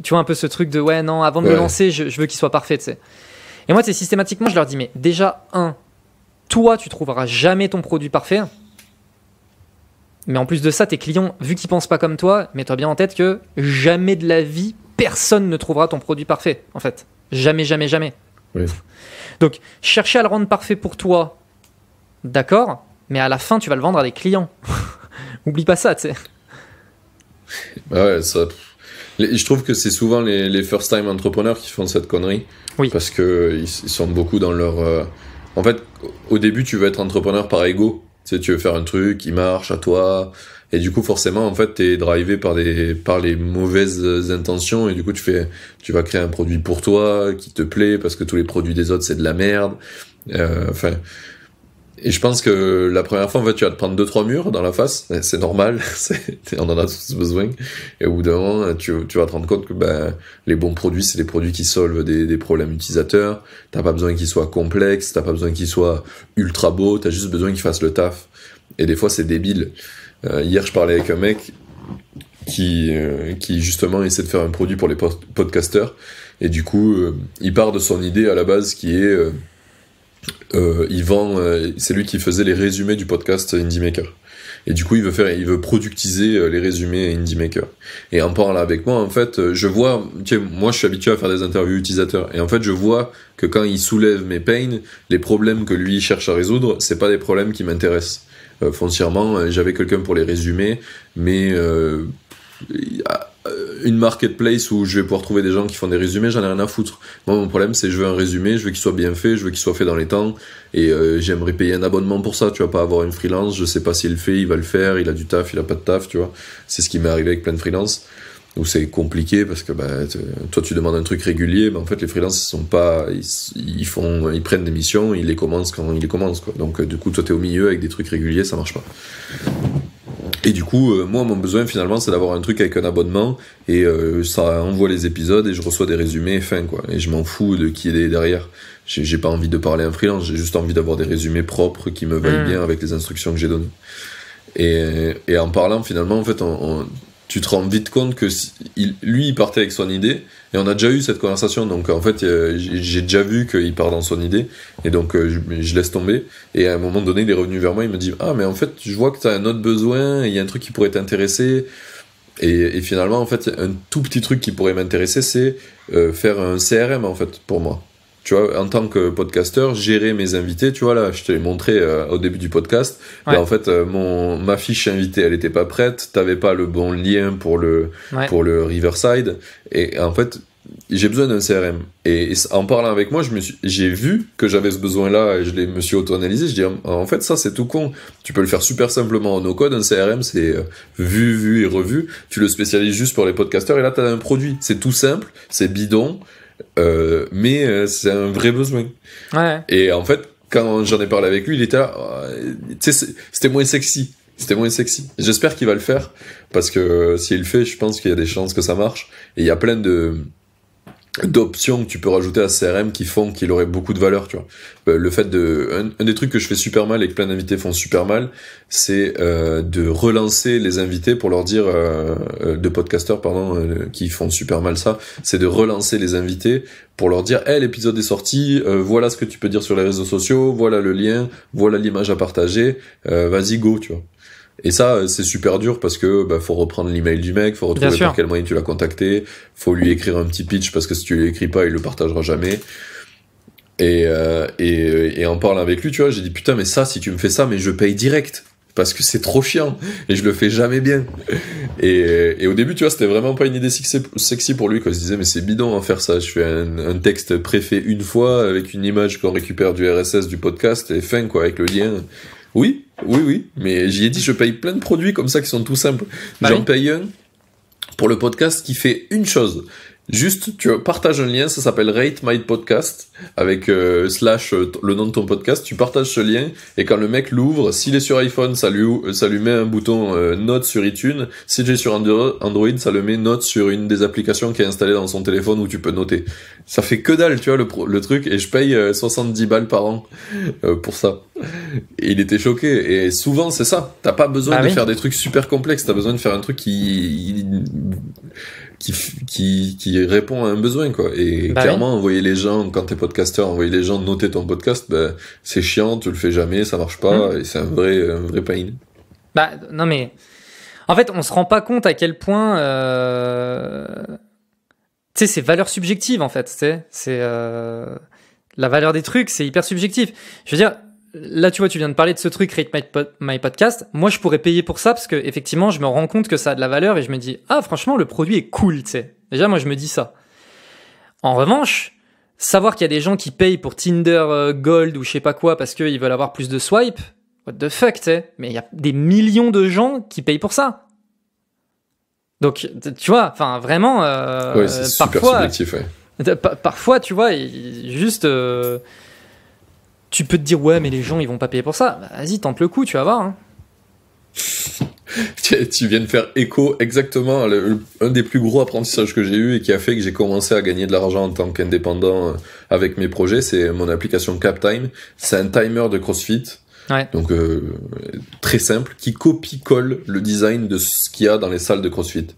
Tu vois un peu ce truc de, ouais, non, avant de le lancer, je veux qu'il soit parfait, tu sais. Et moi, tu sais, systématiquement, je leur dis, mais déjà, toi, tu trouveras jamais ton produit parfait. Mais en plus de ça, tes clients, vu qu'ils pensent pas comme toi, mets-toi bien en tête que jamais de la vie, personne ne trouvera ton produit parfait, en fait. Jamais, jamais, jamais. Oui. Donc, chercher à le rendre parfait pour toi, d'accord, mais à la fin, tu vas le vendre à des clients. Oublie pas ça, tu sais. Ouais, ça. Je trouve que c'est souvent les first-time entrepreneurs qui font cette connerie. Oui. Parce qu'ils sont beaucoup dans leur... En fait, au début, tu veux être entrepreneur par ego. Tu sais, tu veux faire un truc qui marche à toi. Et du coup, forcément, en fait, t'es drivé par les mauvaises intentions. Et du coup, tu vas créer un produit pour toi qui te plaît parce que tous les produits des autres, c'est de la merde. Et je pense que la première fois, en fait, tu vas te prendre 2-3 murs dans la face. C'est normal. On en a tous besoin. Et au bout d'un moment, tu vas te rendre compte que, les bons produits, c'est des produits qui solvent des problèmes utilisateurs. T'as pas besoin qu'ils soient complexes. T'as pas besoin qu'ils soient ultra beaux. T'as juste besoin qu'ils fassent le taf. Et des fois, c'est débile. Hier, je parlais avec un mec qui justement essaie de faire un produit pour les podcasters. Et du coup, il part de son idée à la base qui est... c'est lui qui faisait les résumés du podcast Indie Maker. Et du coup, il veut productiser les résumés Indie Maker. Et en parlant avec moi, en fait, je vois, moi, je suis habitué à faire des interviews utilisateurs. Et en fait, je vois que quand il soulève mes pains, les problèmes que lui cherche à résoudre, c'est pas des problèmes qui m'intéressent. Foncièrement, j'avais quelqu'un pour les résumer, mais une marketplace où je vais pouvoir trouver des gens qui font des résumés, j'en ai rien à foutre. Moi, mon problème, c'est que je veux un résumé, je veux qu'il soit bien fait, je veux qu'il soit fait dans les temps, et j'aimerais payer un abonnement pour ça, tu vas pas avoir une freelance, je sais pas s'il le fait, il va le faire, il a du taf, il a pas de taf, tu vois. C'est ce qui m'est arrivé avec plein de freelances, où c'est compliqué, parce que toi, tu demandes un truc régulier, mais en fait, les freelances, ils sont pas, ils prennent des missions, ils les commencent quand ils les commencent, quoi. Donc, du coup, toi, t'es au milieu avec des trucs réguliers, ça marche pas. Et du coup, moi, mon besoin finalement, c'est d'avoir un truc avec un abonnement et ça envoie les épisodes et je reçois des résumés, fin quoi. Et je m'en fous de qui est derrière. J'ai pas envie de parler à un freelance, j'ai juste envie d'avoir des résumés propres qui me veulent bien avec les instructions que j'ai données. Et en parlant finalement, en fait, tu te rends vite compte que lui, il partait avec son idée et on a déjà eu cette conversation. Donc en fait, j'ai déjà vu qu'il part dans son idée et donc je laisse tomber. Et à un moment donné, il est revenu vers moi, il me dit mais en fait, je vois que t'as un autre besoin, il y a un truc qui pourrait t'intéresser. Et finalement, en fait, un tout petit truc qui pourrait m'intéresser, c'est faire un CRM en fait pour moi. Tu vois, en tant que podcasteur, gérer mes invités, tu vois, là, je te l'ai montré au début du podcast. Ouais. En fait, ma fiche invitée, elle était pas prête. T'avais pas le bon lien pour le Riverside. Et en fait, j'ai besoin d'un CRM. Et en parlant avec moi, j'ai vu que j'avais ce besoin-là et je me suis auto-analysé. Je dis, en fait, ça, c'est tout con. Tu peux le faire super simplement en no-code. Un CRM, c'est vu et revu. Tu le spécialises juste pour les podcasteurs et là, t'as un produit. C'est tout simple, c'est bidon. Mais c'est un vrai besoin. Ouais. Et en fait, quand j'en ai parlé avec lui, il était là, tu sais, c'était moins sexy. J'espère qu'il va le faire parce que s'il le fait, je pense qu'il y a des chances que ça marche. Et il y a plein d'options que tu peux rajouter à ce CRM qui font qu'il aurait beaucoup de valeur, tu vois. Le fait un des trucs que je fais super mal et que plein d'invités font super mal, c'est de relancer les invités pour leur dire de podcasteurs qui font super mal ça, c'est de relancer les invités pour leur dire l'épisode est sorti, voilà ce que tu peux dire sur les réseaux sociaux, voilà le lien, voilà l'image à partager, vas-y go, tu vois. Et ça, c'est super dur parce que faut reprendre l'email du mec, faut retrouver par quel moyen tu l'as contacté, faut lui écrire un petit pitch parce que si tu lui écris pas, il le partagera jamais. Et en parlant avec lui, tu vois, j'ai dit putain, mais ça, si tu me fais ça, mais je paye direct parce que c'est trop chiant et je le fais jamais bien. Et au début, tu vois, c'était vraiment pas une idée sexy pour lui, quoi. Il se disait mais c'est bidon en faire ça. Je fais un texte préfet une fois avec une image qu'on récupère du RSS du podcast et fin quoi avec le lien. Oui, mais j'y ai dit je paye plein de produits comme ça qui sont tout simples. J'en paye un pour le podcast qui fait une chose. Juste, tu partages un lien, ça s'appelle Rate My Podcast, avec slash le nom de ton podcast, tu partages ce lien, et quand le mec l'ouvre, s'il est sur iPhone, ça lui met un bouton note sur iTunes, si j'ai sur Android, ça le met note sur une des applications qui est installée dans son téléphone où tu peux noter. Ça fait que dalle, tu vois, le truc, et je paye 70 balles par an pour ça. Et il était choqué, et souvent c'est ça, t'as pas besoin de faire des trucs super complexes, t'as besoin de faire un truc qui répond à un besoin, quoi. Et clairement, envoyer les gens, quand t'es podcasteur, envoyer les gens noter ton podcast, c'est chiant, tu le fais jamais, ça marche pas, et c'est un vrai pain. Non mais, en fait, on se rend pas compte à quel point, tu sais, c'est valeur subjective, en fait, tu sais, c'est, la valeur des trucs, c'est hyper subjectif. Je veux dire, là, tu vois, tu viens de parler de ce truc, Rate My Podcast. Moi, je pourrais payer pour ça parce que, effectivement, je me rends compte que ça a de la valeur et je me dis, franchement, le produit est cool, tu sais. Déjà, moi, je me dis ça. En revanche, savoir qu'il y a des gens qui payent pour Tinder Gold ou je sais pas quoi parce qu'ils veulent avoir plus de swipe, what the fuck, tu sais. Mais il y a des millions de gens qui payent pour ça. Donc, tu vois, enfin, vraiment, c'est parfois, super subjectif, parfois, tu vois, juste... tu peux te dire, ouais, mais les gens, ils vont pas payer pour ça. Vas-y, tente le coup, tu vas voir. Hein. Tu viens de faire écho exactement à un des plus gros apprentissages que j'ai eu et qui a fait que j'ai commencé à gagner de l'argent en tant qu'indépendant avec mes projets. C'est mon application CapTime. C'est un timer de CrossFit. Ouais. Donc, très simple, qui copie-colle le design de ce qu'il y a dans les salles de CrossFit.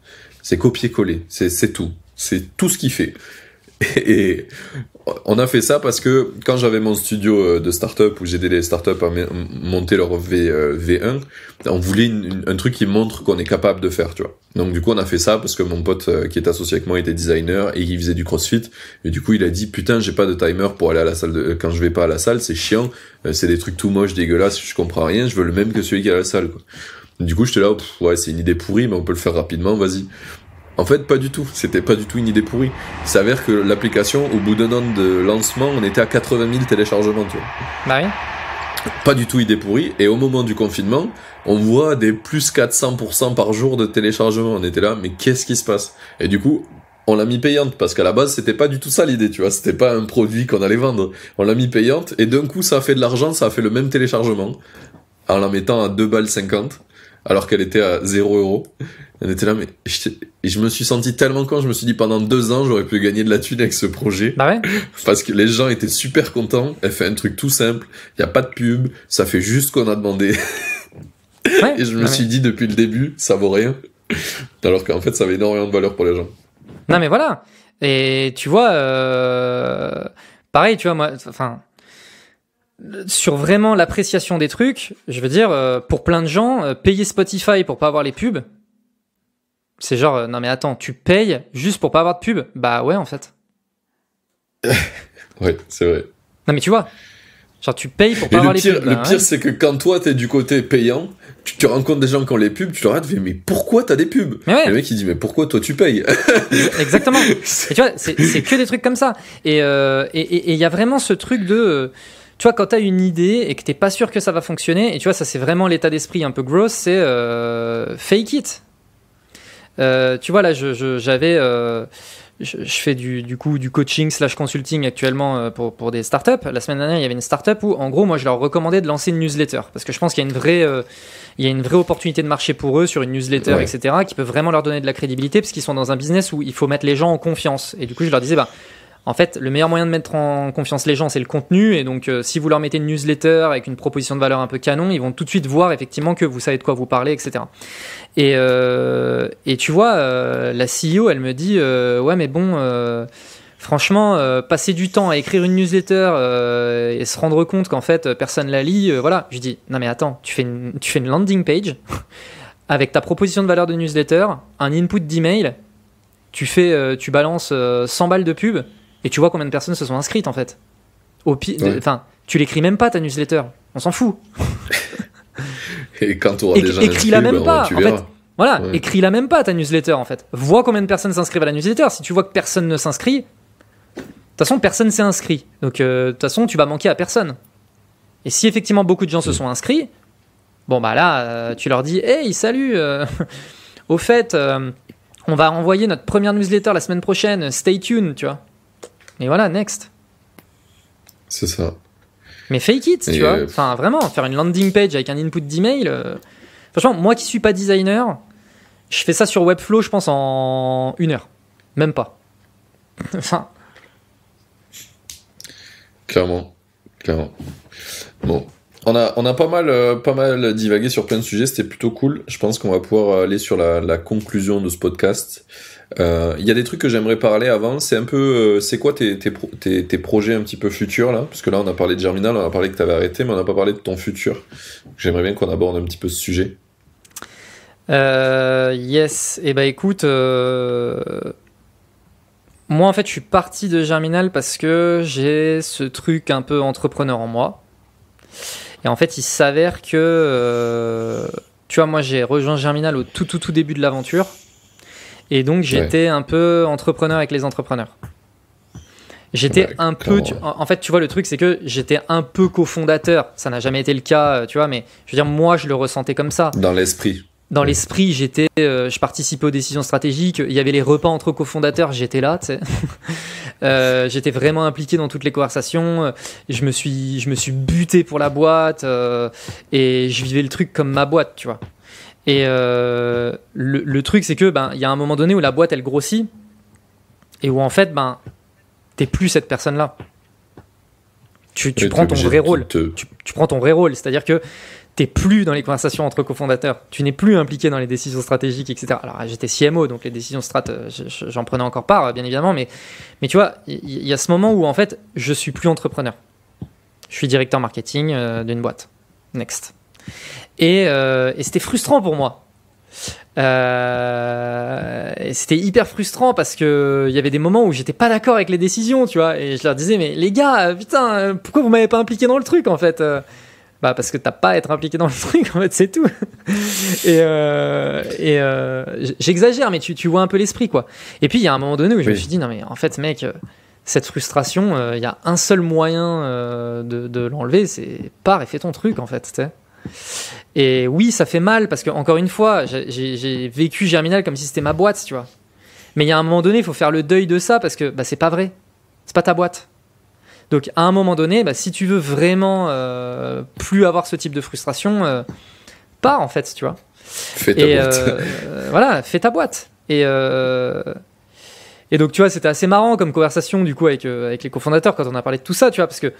C'est copier-coller. C'est tout. C'est tout ce qu'il fait. Et on a fait ça parce que quand j'avais mon studio de start-up où j'aidais les start-up à monter leur V1, on voulait un truc qui montre qu'on est capable de faire, tu vois. Donc du coup on a fait ça parce que mon pote qui est associé avec moi était designer et il faisait du CrossFit et du coup il a dit putain j'ai pas de timer pour aller à la salle quand je vais pas à la salle, c'est chiant, c'est des trucs tout moches, dégueulasses, je comprends rien, je veux le même que celui qui est à la salle, quoi. Du coup j'étais là, ouais c'est une idée pourrie mais on peut le faire rapidement, vas-y. En fait, pas du tout. C'était pas du tout une idée pourrie. Il s'avère que l'application, au bout d'un an de lancement, on était à 80 000 téléchargements, tu vois. Bah oui. Pas du tout idée pourrie. Et au moment du confinement, on voit des plus 400% par jour de téléchargements. On était là, mais qu'est-ce qui se passe? Et du coup, on l'a mis payante, parce qu'à la base, c'était pas du tout ça l'idée, tu vois. C'était pas un produit qu'on allait vendre. On l'a mis payante, et d'un coup, ça a fait de l'argent, ça a fait le même téléchargement, en la mettant à 2,50 balles, alors qu'elle était à 0 €. On était là, mais je me suis senti tellement con, je me suis dit pendant 2 ans, j'aurais pu gagner de la thune avec ce projet. Bah ouais. Parce que les gens étaient super contents, elle fait un truc tout simple, il y a pas de pub, ça fait juste ce qu'on a demandé. Ouais, et je me suis dit depuis le début, ça vaut rien. Alors qu'en fait, ça avait énormément de valeur pour les gens. Non mais voilà. Et tu vois, pareil, tu vois, moi, enfin... sur vraiment l'appréciation des trucs, je veux dire, pour plein de gens, payer Spotify pour pas avoir les pubs, c'est genre, non mais attends, tu payes juste pour pas avoir de pub? Bah ouais, en fait. Ouais, c'est vrai. Non mais tu vois, genre tu payes pour pas avoir les pubs. Le pire, c'est que quand toi t'es du côté payant, tu rencontres des gens qui ont les pubs, tu leur dis mais pourquoi t'as des pubs? Ouais. Et le mec il dit mais pourquoi toi tu payes? Exactement. Et tu vois, c'est que des trucs comme ça. Et il y a vraiment ce truc de... tu vois, quand t'as une idée et que t'es pas sûr que ça va fonctionner, et tu vois, ça c'est vraiment l'état d'esprit un peu gross, c'est fake it. Tu vois, là, je fais du coaching / consulting actuellement pour des startups. La semaine dernière, il y avait une startup où, en gros, moi, je leur recommandais de lancer une newsletter parce que je pense qu'il y a une vraie opportunité de marché pour eux sur une newsletter, ouais. etc., qui peut vraiment leur donner de la crédibilité parce qu'ils sont dans un business où il faut mettre les gens en confiance. Et du coup, je leur disais, en fait, le meilleur moyen de mettre en confiance les gens, c'est le contenu. Et donc, si vous leur mettez une newsletter avec une proposition de valeur un peu canon, ils vont tout de suite voir effectivement que vous savez de quoi vous parlez, etc. Et tu vois, la CEO, elle me dit, ouais, mais bon, franchement, passer du temps à écrire une newsletter et se rendre compte qu'en fait, personne la lit, voilà. Je dis, non mais attends, tu fais une landing page avec ta proposition de valeur de newsletter, un input d'email, tu balances 100 balles de pub. Et tu vois combien de personnes se sont inscrites en fait. Enfin, tu l'écris même pas ta newsletter. On s'en fout. Et quand tu auras déjà écris-la même pas. Tu en verras. fait, voilà, écris-la même pas ta newsletter en fait. Vois combien de personnes s'inscrivent à la newsletter. Si tu vois que personne ne s'inscrit, de toute façon personne s'est inscrit. Donc de toute façon tu vas manquer à personne. Et si effectivement beaucoup de gens se sont inscrits, bon bah là tu leur dis hey salut, au fait. On va envoyer notre première newsletter la semaine prochaine, stay tuned, tu vois. Et voilà, next. C'est ça. Mais fake it, tu vois. Enfin, vraiment, faire une landing page avec un input d'email. Franchement, moi qui suis pas designer, je fais ça sur Webflow, je pense, en 1 heure. Même pas. Enfin. Clairement. Bon. On a pas mal divagué sur plein de sujets, c'était plutôt cool. Je pense qu'on va pouvoir aller sur la conclusion de ce podcast. Il y a des trucs que j'aimerais parler avant. C'est un peu, c'est quoi tes projets un petit peu futurs là? Parce que là, on a parlé de Germinal, on a parlé que t'avais arrêté, mais on n'a pas parlé de ton futur. J'aimerais bien qu'on aborde un petit peu ce sujet. Yes. Et bah écoute, moi en fait, je suis parti de Germinal parce que j'ai ce truc un peu entrepreneur en moi. Et en fait, il s'avère que, tu vois, moi j'ai rejoint Germinal au tout début de l'aventure. Et donc j'étais un peu entrepreneur avec les entrepreneurs. J'étais un peu... En fait, tu vois, le truc, c'est que j'étais un peu cofondateur. Ça n'a jamais été le cas, tu vois, mais je veux dire, moi, je le ressentais comme ça. Dans l'esprit. Dans l'esprit, je participais aux décisions stratégiques. Il y avait les repas entre cofondateurs, j'étais là, tu sais. J'étais vraiment impliqué dans toutes les conversations. Je me suis buté pour la boîte et je vivais le truc comme ma boîte, tu vois. Et le truc, c'est que il y a un moment donné où la boîte elle grossit et où en fait t'es plus cette personne-là. Tu prends ton vrai rôle. Tu prends ton vrai rôle, c'est-à-dire que t'es plus dans les conversations entre cofondateurs, tu n'es plus impliqué dans les décisions stratégiques, etc. Alors j'étais CMO, donc les décisions strat, j'en prenais encore part, bien évidemment, mais tu vois, il y a ce moment où en fait, je suis plus entrepreneur. Je suis directeur marketing d'une boîte. Next. Et c'était frustrant pour moi. Et c'était hyper frustrant parce que il y avait des moments où j'étais pas d'accord avec les décisions, tu vois, et je leur disais mais les gars, putain, pourquoi vous m'avez pas impliqué dans le truc en fait? Parce que t'as pas à être impliqué dans le truc, en fait, c'est tout. Et j'exagère, mais tu vois un peu l'esprit, quoi. Et puis, il y a un moment donné où je me suis dit, non, mais en fait, mec, cette frustration, il y a un seul moyen de l'enlever, c'est pars et fais ton truc, en fait, tu sais. Et oui, ça fait mal, parce que, encore une fois, j'ai vécu Germinal comme si c'était ma boîte, tu vois. Mais il y a un moment donné, il faut faire le deuil de ça, parce que c'est pas vrai. C'est pas ta boîte. Donc à un moment donné, si tu veux vraiment plus avoir ce type de frustration, pars en fait, tu vois. Fais ta boîte. Voilà, fais ta boîte. Et donc tu vois, c'était assez marrant comme conversation du coup avec les cofondateurs quand on a parlé de tout ça, tu vois, parce que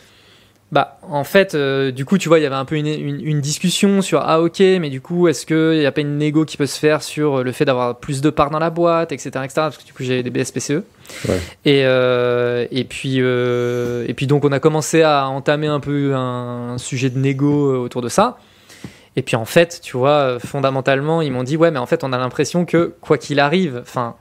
en fait, du coup, tu vois, il y avait un peu une discussion sur ok, mais du coup, est-ce qu'il n'y a pas une négo qui peut se faire sur le fait d'avoir plus de parts dans la boîte, etc., parce que du coup, j'ai des BSPCE. Ouais. Et puis donc, on a commencé à entamer un peu un sujet de négo autour de ça. Et puis en fait, tu vois, fondamentalement, ils m'ont dit ouais, mais en fait, on a l'impression que quoi qu'il arrive, enfin,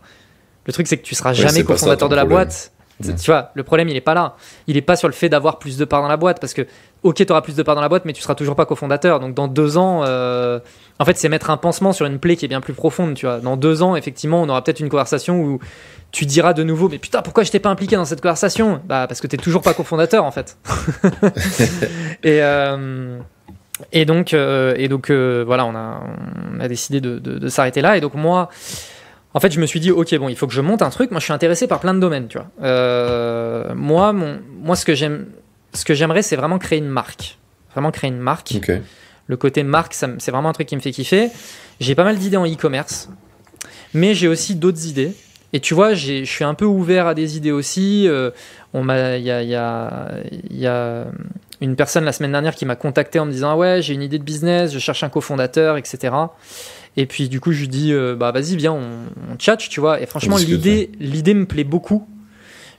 le truc c'est que tu seras jamais cofondateur de la boîte. Tu vois, le problème, il est pas là. Il est pas sur le fait d'avoir plus de parts dans la boîte, parce que, ok, tu auras plus de parts dans la boîte, mais tu seras toujours pas cofondateur. Donc, dans 2 ans, en fait, c'est mettre un pansement sur une plaie qui est bien plus profonde, tu vois. Dans 2 ans, effectivement, on aura peut-être une conversation où tu diras de nouveau, mais putain, pourquoi je t'ai pas impliqué dans cette conversation? Parce que t'es toujours pas cofondateur, en fait. Et donc, voilà, on a décidé de s'arrêter là. Et donc, moi, en fait, je me suis dit, ok, bon, il faut que je monte un truc. Moi, je suis intéressé par plein de domaines, tu vois. Moi, ce que j'aimerais, c'est vraiment créer une marque. Vraiment créer une marque. Okay. Le côté marque, c'est vraiment un truc qui me fait kiffer. J'ai pas mal d'idées en e-commerce, mais j'ai aussi d'autres idées. Et tu vois, je suis un peu ouvert à des idées aussi. Il y a une personne la semaine dernière qui m'a contacté en me disant, ah ouais, j'ai une idée de business, je cherche un cofondateur, etc. Et puis du coup je lui dis vas-y viens on tchatche, tu vois, et franchement l'idée me plaît beaucoup.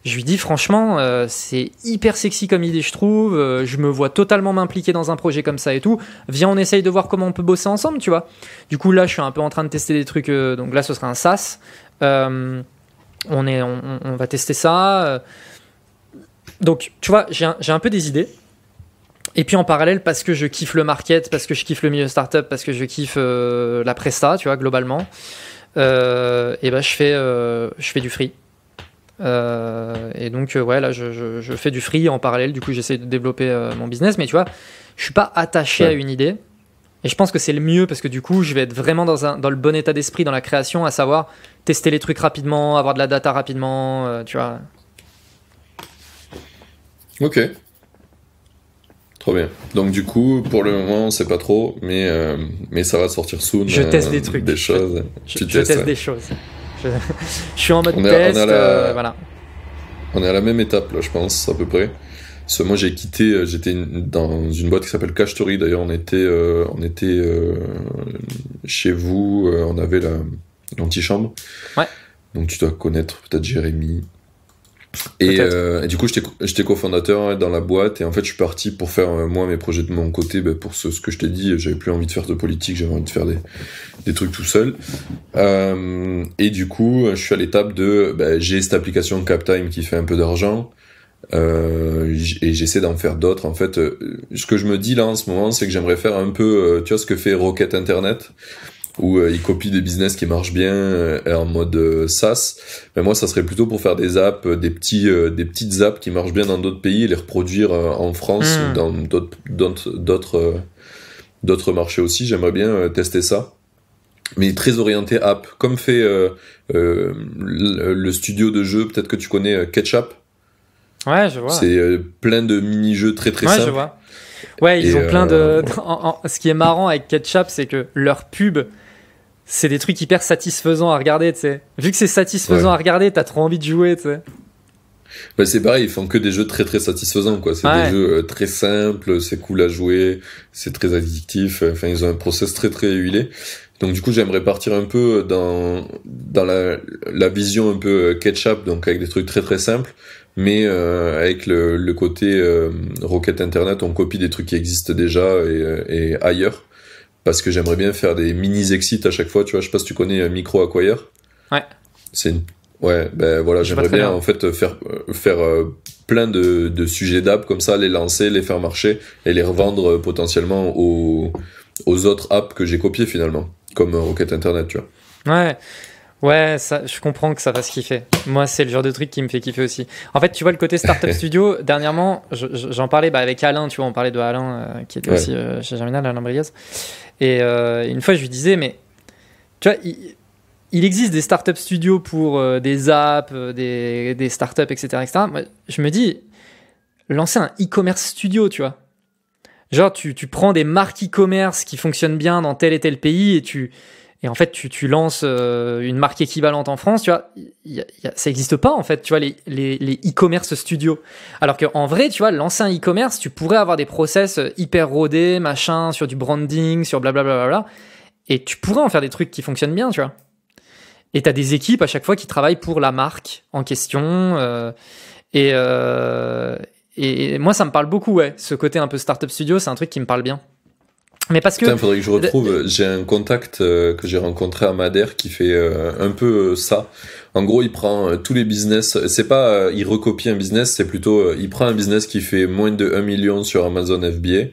Je lui dis franchement c'est hyper sexy comme idée, je trouve, je me vois totalement m'impliquer dans un projet comme ça et tout, viens on essaye de voir comment on peut bosser ensemble, tu vois. Du coup là je suis un peu en train de tester des trucs, donc là ce sera un SaaS, on va tester ça, donc tu vois j'ai un peu des idées. Et puis en parallèle, parce que je kiffe le market, parce que je kiffe le milieu startup, parce que je kiffe la presta, tu vois, globalement, et je fais du free. Et donc ouais, là je fais du free en parallèle. Du coup, j'essaie de développer mon business, mais tu vois, je suis pas attaché à une idée. Et je pense que c'est le mieux parce que du coup, je vais être vraiment dans le bon état d'esprit dans la création, à savoir tester les trucs rapidement, avoir de la data rapidement, tu vois. Ok. Trop bien. Donc du coup, pour le moment, on sait pas trop, mais ça va sortir soon. Je teste des trucs. Des choses. Je teste des choses. Je suis en mode on test, voilà. voilà. On est à la même étape, là, je pense, à peu près. Parce que moi, j'ai quitté, j'étais dans une boîte qui s'appelle Cacheterie. D'ailleurs, on était chez vous, on avait l'antichambre. Ouais. Donc tu dois connaître peut-être Jérémy. Et du coup, j'étais cofondateur dans la boîte, et en fait, je suis parti pour faire moi mes projets de mon côté. Pour ce que je t'ai dit, j'avais plus envie de faire de politique, j'avais envie de faire des trucs tout seul. Et du coup, je suis à l'étape de j'ai cette application Captime qui fait un peu d'argent, et j'essaie d'en faire d'autres. En fait, ce que je me dis là en ce moment, c'est que j'aimerais faire un peu, tu vois, ce que fait Rocket Internet, où ils copient des business qui marchent bien en mode SaaS. Mais moi, ça serait plutôt pour faire des apps, des petites apps qui marchent bien dans d'autres pays et les reproduire en France ou dans d'autres marchés aussi. J'aimerais bien tester ça. Mais très orienté app, comme fait le studio de jeux, peut-être que tu connais Ketchup. Ouais, je vois. C'est plein de mini-jeux très très simples. Ouais, je vois. Ouais, ils ont plein de... Ce qui est marrant avec Ketchup, c'est que leur pub, c'est des trucs hyper satisfaisants à regarder, tu sais. Vu que c'est satisfaisant à regarder, t'as trop envie de jouer, tu sais. Bah c'est pareil, ils font que des jeux très très satisfaisants, quoi. C'est des jeux très simples, c'est cool à jouer, c'est très addictif. Enfin, ils ont un process très très huilé. Donc du coup, j'aimerais partir un peu dans la vision un peu Ketchup, donc avec des trucs très très simples, mais avec le côté Rocket Internet, on copie des trucs qui existent déjà et ailleurs. Parce que j'aimerais bien faire des mini-exits à chaque fois, tu vois. Je sais pas si tu connais Micro Acquire. Ouais. Ouais, voilà, j'aimerais bien en fait faire plein de sujets d'app comme ça, les lancer, les faire marcher et les revendre potentiellement aux autres apps que j'ai copiées finalement, comme Rocket Internet, tu vois. Ouais, ça, je comprends que ça fasse kiffer. Moi, c'est le genre de truc qui me fait kiffer aussi. En fait, tu vois, le côté Startup Studio, dernièrement, j'en parlais avec Alain, tu vois, on parlait de Alain, qui était aussi chez Germinal, Alain Briaz. Et une fois, je lui disais, mais tu vois, il existe des startup studios pour des apps, des startups, etc., etc. Moi, je me dis, lancer un e-commerce studio, tu vois. Genre, tu prends des marques e-commerce qui fonctionnent bien dans tel et tel pays et en fait, tu lances une marque équivalente en France, tu vois. Ça n'existe pas, en fait, tu vois, les e-commerce studios. Alors qu'en vrai, tu vois, lancer un e-commerce, tu pourrais avoir des process hyper rodés, machin, sur du branding, sur blablabla. Et tu pourrais en faire des trucs qui fonctionnent bien, tu vois. Et t'as des équipes à chaque fois qui travaillent pour la marque en question. Et moi, ça me parle beaucoup, ouais. Ce côté un peu startup studio, c'est un truc qui me parle bien. Mais parce que... Putain, faudrait que je retrouve... J'ai un contact que j'ai rencontré à Madère qui fait un peu ça. En gros, il prend tous les business... C'est pas il recopie un business, c'est plutôt... il prend un business qui fait moins de 1 million sur Amazon FBA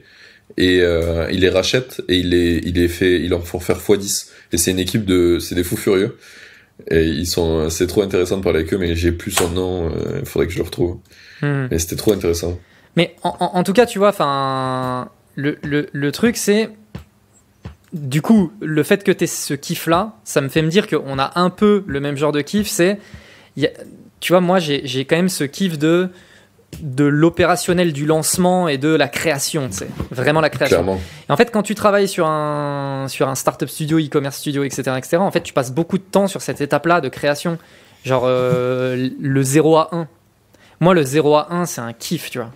et il les rachète et il en fait faire x10. Et c'est une équipe c'est des fous furieux. Et c'est trop intéressant de parler avec eux, mais j'ai plus son nom, il faudrait que je le retrouve. Mais c'était trop intéressant. Mais en tout cas, tu vois, enfin... Le truc, c'est... Du coup, le fait que tu aies ce kiff-là, ça me fait me dire qu'on a un peu le même genre de kiff. Tu vois, moi, j'ai quand même ce kiff de l'opérationnel du lancement et de la création, tu sais. Vraiment la création. Clairement. Et en fait, quand tu travailles sur un startup studio, e-commerce studio, etc., en fait, tu passes beaucoup de temps sur cette étape-là de création. Genre le 0 à 1. Moi, le 0 à 1, c'est un kiff, tu vois.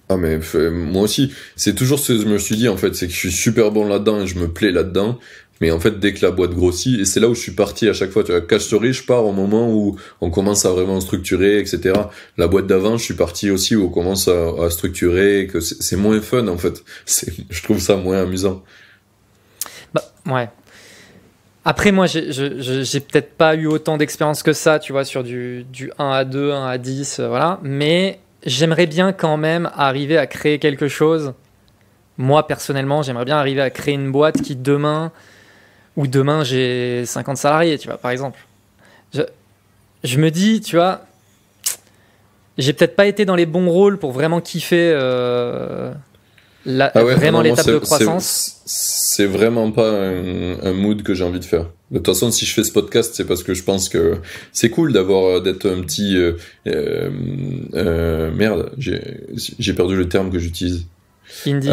Ah mais moi aussi, c'est toujours ce que je me suis dit en fait, c'est que je suis super bon là-dedans et je me plais là-dedans, mais en fait dès que la boîte grossit, et c'est là où je suis parti à chaque fois, tu vois, Cacheterie, je pars au moment où on commence à vraiment structurer, etc. La boîte d'avant, je suis parti aussi où on commence à structurer, que c'est moins fun en fait, je trouve ça moins amusant. Bah ouais. Après moi j'ai peut-être pas eu autant d'expérience que ça, tu vois, sur du 1 à 2, 1 à 10, voilà, mais j'aimerais bien quand même arriver à créer quelque chose. Moi, personnellement, j'aimerais bien arriver à créer une boîte qui demain j'ai 50 salariés, tu vois, par exemple. Je me dis, tu vois, j'ai peut-être pas été dans les bons rôles pour vraiment kiffer vraiment l'étape de croissance. C'est vraiment pas un mood que j'ai envie de faire. De toute façon, si je fais ce podcast, c'est parce que je pense que c'est cool d'être un petit merde. J'ai perdu le terme que j'utilise. Indie.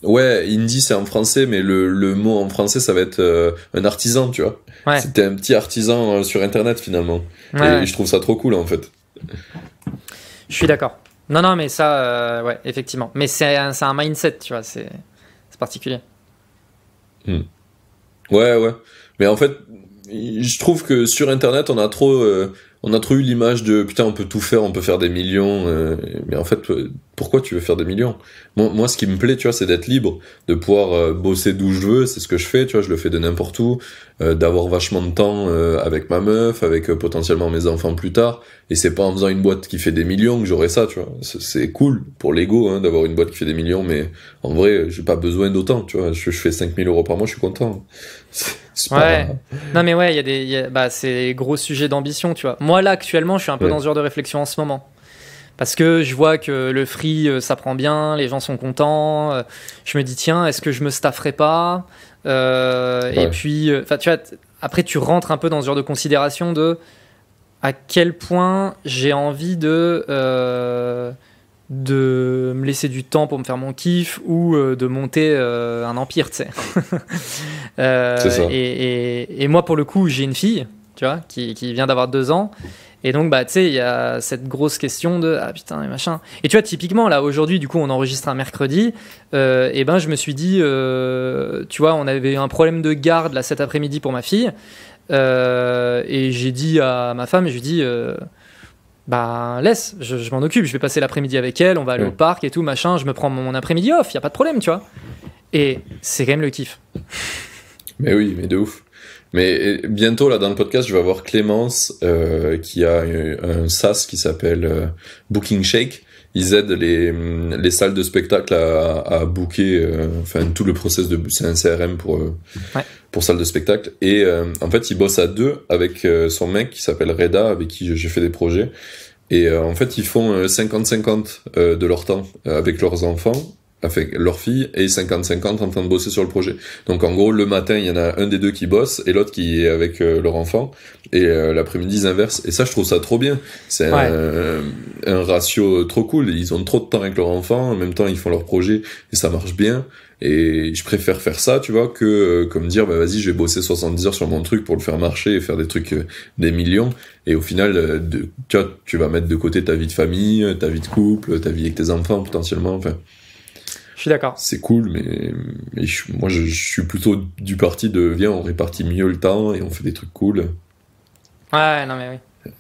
Ouais, indie c'est en français, mais le mot en français ça va être un artisan, tu vois. Ouais. C'était un petit artisan sur internet finalement. Ouais. Et je trouve ça trop cool en fait. Je suis d'accord. Non, mais ça, ouais, effectivement. Mais c'est un mindset, tu vois, c'est particulier. Ouais. Mais en fait, je trouve que sur internet on a trop eu l'image de putain on peut tout faire, on peut faire des millions. Mais en fait, pourquoi tu veux faire des millions ? Moi, ce qui me plaît, tu vois, c'est d'être libre, de pouvoir bosser d'où je veux. C'est ce que je fais, tu vois, je le fais de n'importe où, d'avoir vachement de temps avec ma meuf, avec potentiellement mes enfants plus tard. Et c'est pas en faisant une boîte qui fait des millions que j'aurai ça, tu vois. C'est cool pour l'ego, hein, d'avoir une boîte qui fait des millions, mais en vrai, j'ai pas besoin d'autant, tu vois. Je fais 5 000 € par mois, je suis content. C'est ouais. Non, mais ouais, c'est gros sujets d'ambition, tu vois. Moi, là, actuellement, je suis un peu dans ce genre de réflexion en ce moment. Parce que je vois que le free, ça prend bien, les gens sont contents. Je me dis, tiens, est-ce que je me stafferai pas ? Et puis, tu vois, après, tu rentres un peu dans ce genre de considération de à quel point j'ai envie de me laisser du temps pour me faire mon kiff ou de monter un empire, tu sais. C'est ça. Et moi, pour le coup, j'ai une fille, tu vois, qui vient d'avoir 2 ans. Et donc, tu sais, il y a cette grosse question de ah putain, et machin. Et tu vois, typiquement, là, aujourd'hui, du coup, on enregistre un mercredi. Et je me suis dit, tu vois, on avait un problème de garde là cet après-midi pour ma fille. Et j'ai dit à ma femme, je lui dis, laisse, je m'en occupe. Je vais passer l'après-midi avec elle. On va aller au parc et tout, machin. Je me prends mon après-midi off, y a pas de problème, tu vois. Et c'est quand même le kiff. Mais oui, mais de ouf. Mais bientôt, là, dans le podcast, je vais avoir Clémence, qui a un SaaS qui s'appelle Booking Shake. Ils aident les salles de spectacle à booker, tout le process c'est un CRM pour salles de spectacle. Et en fait, ils bossent à 2 avec son mec qui s'appelle Reda, avec qui j'ai fait des projets. Et en fait, ils font 50-50 de leur temps avec leurs enfants, avec leur fille, et 50-50 en train de bosser sur le projet. Donc en gros, le matin, il y en a un des 2 qui bosse et l'autre qui est avec leur enfant, et l'après-midi, ils inversent. Et ça, je trouve ça trop bien. C'est un ratio trop cool. Ils ont trop de temps avec leur enfant, en même temps, ils font leur projet, et ça marche bien. Et je préfère faire ça, tu vois, que comme dire, vas-y, je vais bosser 70 heures sur mon truc pour le faire marcher et faire des trucs, des millions. Et au final, tu vas mettre de côté ta vie de famille, ta vie de couple, ta vie avec tes enfants, potentiellement, Je suis d'accord. C'est cool, mais moi, je suis plutôt du parti de viens, on répartit mieux le temps et on fait des trucs cool. Ouais, non, mais oui.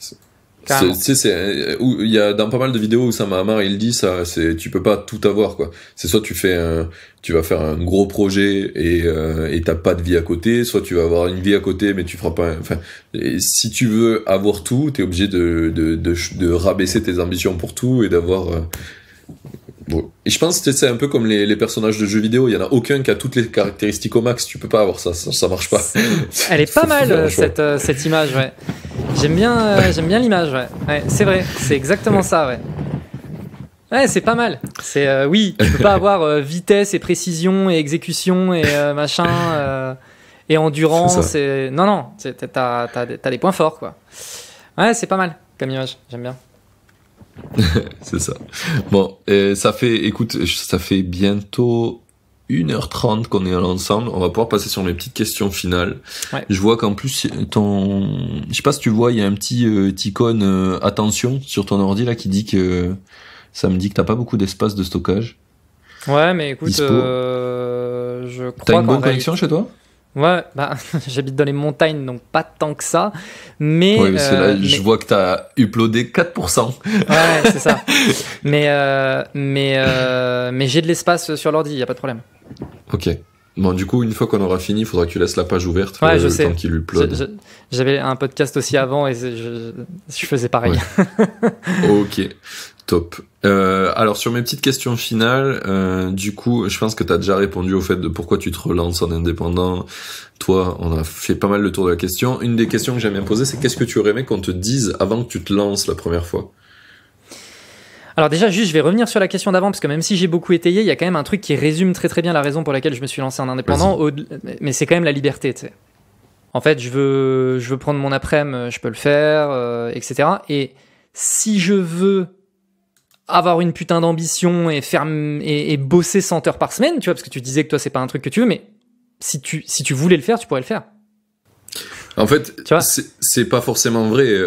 Tu sais, il y a dans pas mal de vidéos où Samar il dit ça, tu peux pas tout avoir, quoi. C'est soit tu vas faire un gros projet et t'as pas de vie à côté, soit tu vas avoir une vie à côté mais tu feras pas, et si tu veux avoir tout, t'es obligé de rabaisser tes ambitions pour tout et d'avoir, bon. Et je pense que c'est un peu comme les personnages de jeux vidéo, il y en a aucun qui a toutes les caractéristiques au max, tu peux pas avoir ça marche pas. Elle est pas mal cette image, ouais. J'aime bien l'image, ouais, c'est vrai, c'est exactement ça, ouais. Ouais, c'est pas mal. C'est oui, tu peux pas avoir vitesse et précision et exécution et machin et endurance et non, t'as des points forts, quoi. Ouais, c'est pas mal comme image, j'aime bien. C'est ça. Bon, ça fait bientôt 1h30 qu'on est ensemble. On va pouvoir passer sur mes petites questions finales. Ouais. Je vois qu'en plus, je sais pas si tu vois, il y a un petit icône attention sur ton ordi là qui dit que ça me dit que t'as pas beaucoup d'espace de stockage. Ouais, mais écoute, je crois. T'as une bonne connexion chez toi ? Ouais, j'habite dans les montagnes, donc pas tant que ça. Mais ouais, parce que là, je vois que t'as uploadé 4%. Ouais, c'est ça. mais j'ai de l'espace sur l'ordi, y a pas de problème. Ok. Bon, du coup, une fois qu'on aura fini, il faudra que tu laisses la page ouverte je sais. temps qu'il upload. J'avais un podcast aussi avant et je faisais pareil. Ouais. Ok. Top. Alors sur mes petites questions finales, du coup, je pense que t'as déjà répondu au fait de pourquoi tu te relances en indépendant. Toi, on a fait pas mal le tour de la question. Une des questions que j'aime bien poser, c'est qu'est-ce que tu aurais aimé qu'on te dise avant que tu te lances la première fois ? Alors déjà, juste, je vais revenir sur la question d'avant, parce que même si j'ai beaucoup étayé, il y a quand même un truc qui résume très très bien la raison pour laquelle je me suis lancé en indépendant, mais c'est quand même la liberté, tu sais. En fait, je veux prendre mon après-midi, je peux le faire, etc. Et si je veux avoir une putain d'ambition et bosser 100 heures par semaine, tu vois, parce que tu disais que toi, c'est pas un truc que tu veux, mais si tu voulais le faire, tu pourrais le faire. En fait, c'est pas forcément vrai.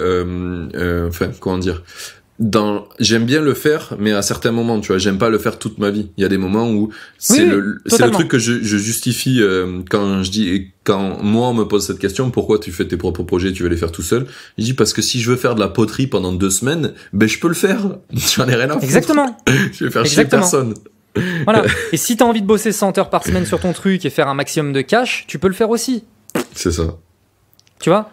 Enfin, comment dire, j'aime bien le faire, mais à certains moments, tu vois, j'aime pas le faire toute ma vie. Il y a des moments où c'est le truc que je justifie quand moi on me pose cette question, pourquoi tu fais tes propres projets, tu veux les faire tout seul? Je dis parce que si je veux faire de la poterie pendant 2 semaines, ben je peux le faire. J'en ai rien à foutre. Exactement. Je vais faire chier personne. Voilà. Et si t'as envie de bosser 100 heures par semaine sur ton truc et faire un maximum de cash, tu peux le faire aussi. C'est ça. Tu vois,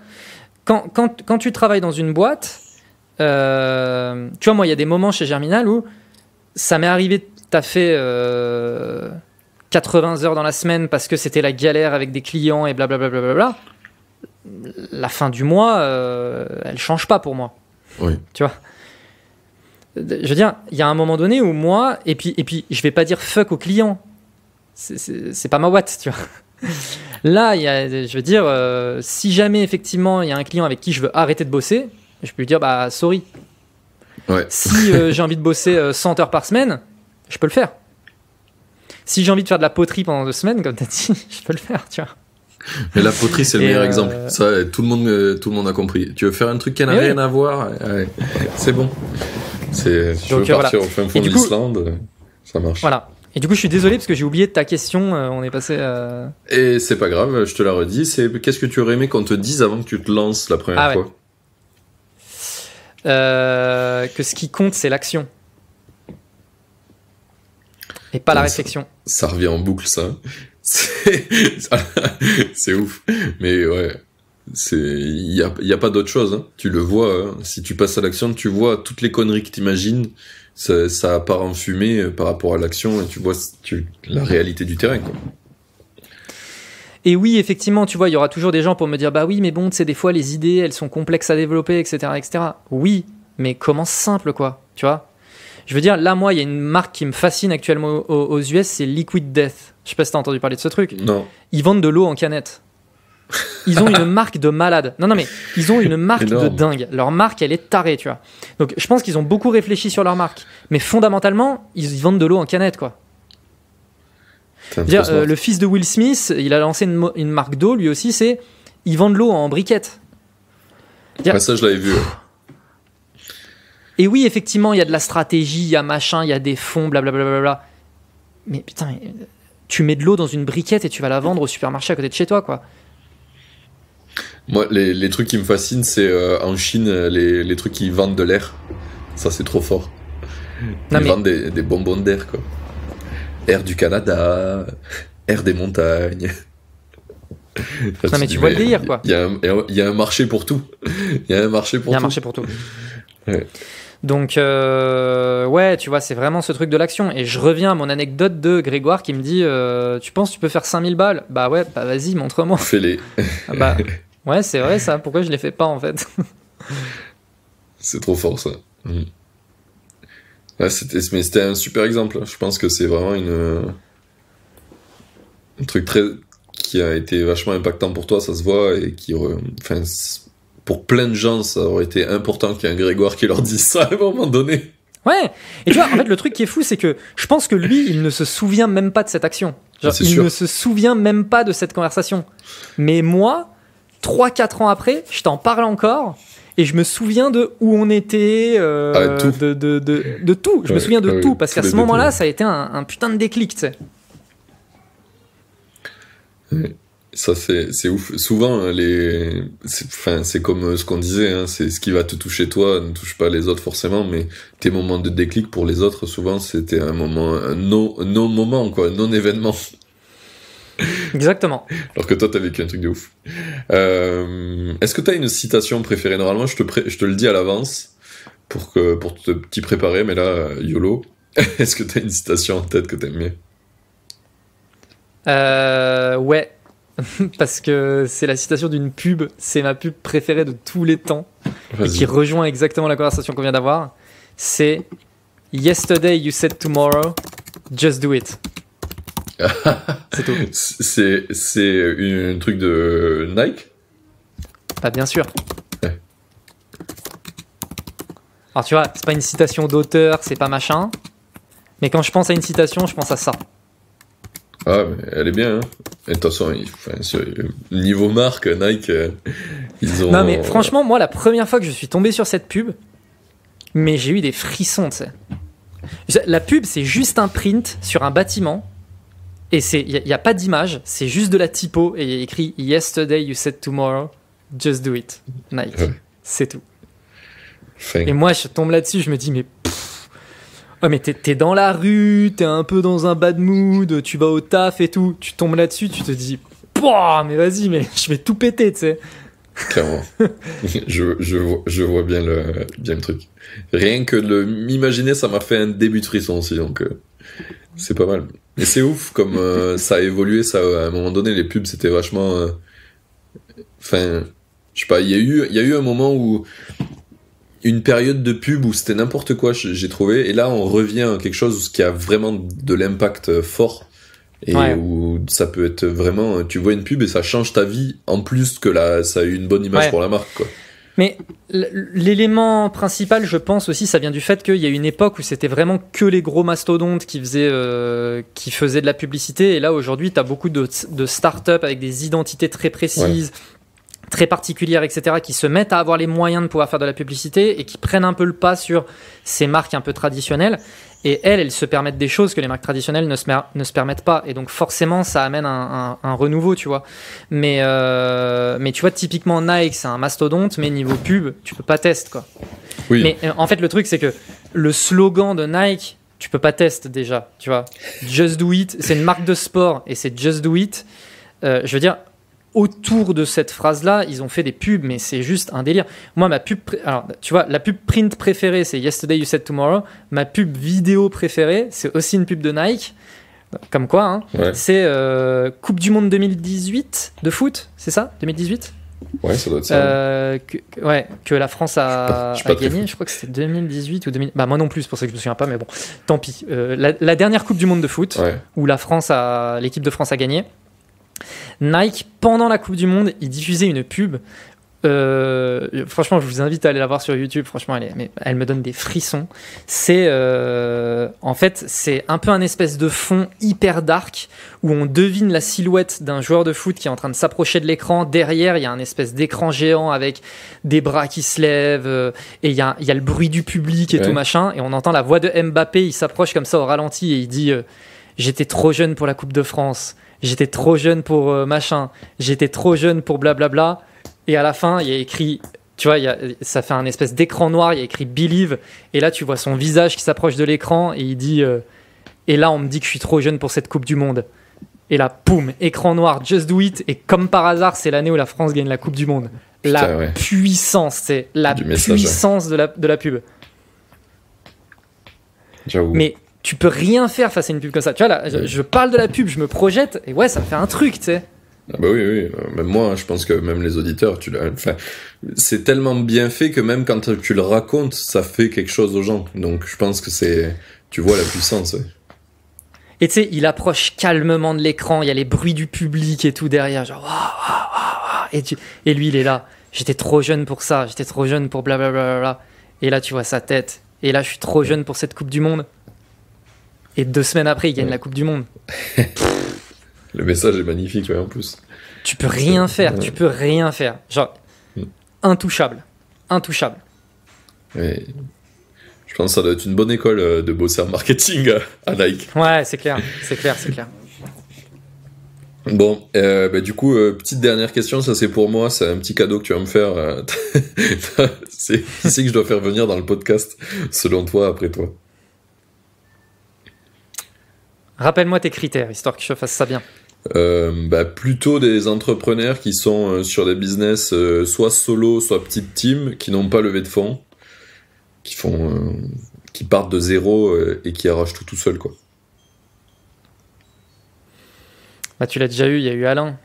quand tu travailles dans une boîte, tu vois, moi, il y a des moments chez Germinal où ça m'est arrivé de taffer 80 heures dans la semaine parce que c'était la galère avec des clients et blablabla. La fin du mois, elle change pas pour moi. Oui. Tu vois. Je veux dire, il y a un moment donné où moi, et puis je vais pas dire fuck aux clients. C'est pas ma boîte, tu vois. Là, je veux dire, si jamais effectivement il y a un client avec qui je veux arrêter de bosser, je peux lui dire bah sorry. Ouais. Si j'ai envie de bosser 100 heures par semaine, je peux le faire. Si j'ai envie de faire de la poterie pendant 2 semaines, comme tu as dit, je peux le faire, tu vois. Mais la poterie, c'est le meilleur exemple. Ça, tout le monde a compris. Tu veux faire un truc qui n'a rien à voir, ouais, c'est bon. Si tu veux partir au fin fond de l'Islande, ça marche. Voilà. Et du coup, je suis désolé parce que j'ai oublié ta question. On est passé. Et c'est pas grave, je te la redis. C'est qu'est-ce que tu aurais aimé qu'on te dise avant que tu te lances la première fois? Que ce qui compte, c'est l'action. Et pas la réflexion. Ça revient en boucle, ça. C'est ouf. Mais ouais. Il y a pas d'autre chose, hein. Tu le vois, hein. Si tu passes à l'action, tu vois toutes les conneries que t'imagines. Ça part en fumée par rapport à l'action et tu vois la réalité du terrain, quoi. Et oui, effectivement, tu vois, il y aura toujours des gens pour me dire bah oui, mais bon, tu sais, des fois les idées, elles sont complexes à développer, etc., etc. Oui, mais commence simple, quoi, tu vois. Je veux dire, là, moi, il y a une marque qui me fascine actuellement aux US, c'est Liquid Death. Je sais pas si t'as entendu parler de ce truc. Non. Ils vendent de l'eau en canette. Ils ont une marque de malade. Non, mais ils ont une marque de dingue. Leur marque, elle est tarée, tu vois. Donc, je pense qu'ils ont beaucoup réfléchi sur leur marque. Mais fondamentalement, ils vendent de l'eau en canette, quoi. Le fils de Will Smith, il a lancé une marque d'eau, lui aussi, ils vendent de l'eau en briquettes. Ouais, ça, je l'avais vu. Et oui, effectivement, il y a de la stratégie, il y a machin, il y a des fonds, blablabla. Mais putain, tu mets de l'eau dans une briquette et tu vas la vendre au supermarché à côté de chez toi, quoi. Moi, les trucs qui me fascinent, c'est en Chine, les trucs qui vendent de l'air. Ça, c'est trop fort. Ils vendent des bonbons d'air, quoi. Air du Canada, air des montagnes. Non, mais tu vois le délire, quoi. Il y a un marché pour tout. Il y a un marché pour tout. Ouais. Donc, ouais, tu vois, c'est vraiment ce truc de l'action. Et je reviens à mon anecdote de Grégoire qui me dit tu penses que tu peux faire 5000 balles? Bah ouais, bah vas-y, montre-moi. Fais-les. Bah ouais, c'est vrai ça. Pourquoi je les fais pas en fait? C'est trop fort ça. Ouais, c'était un super exemple. Je pense que c'est vraiment un truc qui a été vachement impactant pour toi, ça se voit, et pour plein de gens, ça aurait été important qu'il y ait un Grégoire qui leur dise ça à un moment donné. Ouais, et tu vois, en fait, le truc qui est fou, c'est que je pense que lui, il ne se souvient même pas de cette action. Ne se souvient même pas de cette conversation. Mais moi, 3-4 ans après, je t'en parle encore, et je me souviens de où on était, tout. de tout. Je me souviens de tout, parce qu'à ce moment-là, ça a été un putain de déclic, tu sais. Ouais. Ça c'est ouf. Souvent c'est comme ce qu'on disait, hein, c'est ce qui va te toucher toi ne touche pas les autres forcément, mais tes moments de déclic pour les autres souvent c'était un non moment, quoi, non événement. Exactement. Alors que toi t'as vécu un truc de ouf. Est-ce que t'as une citation préférée? Normalement je te le dis à l'avance pour t'y préparer, mais là YOLO. Est-ce que t'as une citation en tête que t'aimes bien? Ouais. Parce que c'est la citation d'une pub, c'est ma pub préférée de tous les temps, et qui rejoint exactement la conversation qu'on vient d'avoir. C'est Yesterday you said tomorrow, just do it. C'est tout. C'est un truc de Nike? Bah bien sûr. Ouais. Alors tu vois, c'est pas une citation d'auteur, c'est pas machin. Mais quand je pense à une citation, je pense à ça. Ah, mais elle est bien. Hein. Et de toute façon, niveau marque, Nike, ils ont... Non mais franchement, moi, la première fois que je suis tombé sur cette pub, mais j'ai eu des frissons, tu sais. La pub, c'est juste un print sur un bâtiment. Et il n'y a pas d'image, c'est juste de la typo. Et il y a écrit « Yesterday you said tomorrow, just do it. Nike. Ouais. » C'est tout. Et moi, je tombe là-dessus, je me dis « Mais oh, mais t'es dans la rue, t'es un peu dans un bad mood, tu vas au taf et tout. Tu tombes là-dessus, tu te dis « Mais vas-y, mais je vais tout péter, tu sais. » Clairement. je vois bien le truc. Rien que de m'imaginer, ça m'a fait un début de frisson aussi, donc c'est pas mal. Et c'est ouf comme ça a évolué, ça, à un moment donné, les pubs, c'était vachement... Enfin, je sais pas, il y a eu un moment où... Une période de pub où c'était n'importe quoi, j'ai trouvé, et là, on revient à quelque chose qui a vraiment de l'impact fort. Et ouais. Où ça peut être vraiment, tu vois une pub et ça change ta vie en plus que ça a eu une bonne image pour la marque, quoi. Mais l'élément principal, je pense aussi, ça vient du fait qu'il y a une époque où c'était vraiment que les gros mastodontes qui faisaient de la publicité, et là aujourd'hui t'as beaucoup de start-up avec des identités très précises, très particulières, etc., qui se mettent à avoir les moyens de pouvoir faire de la publicité et qui prennent un peu le pas sur ces marques un peu traditionnelles. Et elles se permettent des choses que les marques traditionnelles ne se permettent pas. Et donc forcément, ça amène un renouveau, tu vois. Mais tu vois, typiquement Nike, c'est un mastodonte, mais niveau pub, tu peux pas tester, quoi. Oui. Mais en fait, le truc, c'est que le slogan de Nike, tu peux pas tester déjà, tu vois. Just do it, c'est une marque de sport et c'est just do it. Je veux dire, autour de cette phrase-là, ils ont fait des pubs, mais c'est juste un délire. Moi, ma pub... Alors, tu vois, la pub print préférée, c'est Yesterday You Said Tomorrow. Ma pub vidéo préférée, c'est aussi une pub de Nike. Comme quoi, hein. Ouais. C'est Coupe du Monde 2018 de foot, c'est ça 2018 ? Ouais, ça doit être ça. Que la France a gagné. Je crois que c'était 2018 ou 2000. Bah, moi non plus, c'est pour ça que je me souviens pas, mais bon, tant pis. La dernière Coupe du Monde de foot, où l'équipe de France a gagné. Nike, pendant la Coupe du Monde, il diffusait une pub. Franchement, je vous invite à aller la voir sur YouTube. Franchement, elle me donne des frissons. En fait, c'est un peu un espèce de fond hyper dark où on devine la silhouette d'un joueur de foot qui est en train de s'approcher de l'écran. Derrière, il y a un espèce d'écran géant avec des bras qui se lèvent et il y a le bruit du public et tout machin. Et on entend la voix de Mbappé. Il s'approche comme ça au ralenti et il dit j'étais trop jeune pour la Coupe de France. J'étais trop jeune pour machin, j'étais trop jeune pour blablabla. Et à la fin, il y a écrit, tu vois, ça fait un espèce d'écran noir, il y a écrit Believe. Et là, tu vois son visage qui s'approche de l'écran et il dit et là, on me dit que je suis trop jeune pour cette Coupe du Monde. Et là, boum, écran noir, just do it. Et comme par hasard, c'est l'année où la France gagne la Coupe du Monde. Putain, puissance, c'est la puissance de la pub. J'avoue. Mais tu peux rien faire face à une pub comme ça. Tu vois, là, je parle de la pub, je me projette, et ouais, ça me fait un truc, tu sais. Ah bah oui. Même moi, je pense que même les auditeurs, c'est tellement bien fait que même quand tu le racontes, ça fait quelque chose aux gens. Donc, je pense que tu vois la puissance, ouais. Et tu sais, il approche calmement de l'écran, il y a les bruits du public et tout derrière, genre, waouh. Et lui, il est là. J'étais trop jeune pour ça, j'étais trop jeune pour blablabla. Et là, tu vois sa tête. Et là, je suis trop jeune pour cette Coupe du Monde. Et 2 semaines après, il gagne la Coupe du Monde. Le message est magnifique, en plus. Tu peux rien faire, tu peux rien faire. Genre, intouchable. Ouais. Je pense que ça doit être une bonne école de bosser en marketing à Nike. Ouais, c'est clair. Bon, du coup, petite dernière question, ça c'est pour moi, c'est un petit cadeau que tu vas me faire. Qui c'est que je dois faire venir dans le podcast, selon toi, après toi? Rappelle-moi tes critères, histoire que je fasse ça bien. Plutôt des entrepreneurs qui sont sur des business soit solo, soit petite team, qui n'ont pas levé de fonds, qui partent de zéro et qui arrachent tout seul, quoi. Bah, tu l'as déjà eu, il y a eu Alain.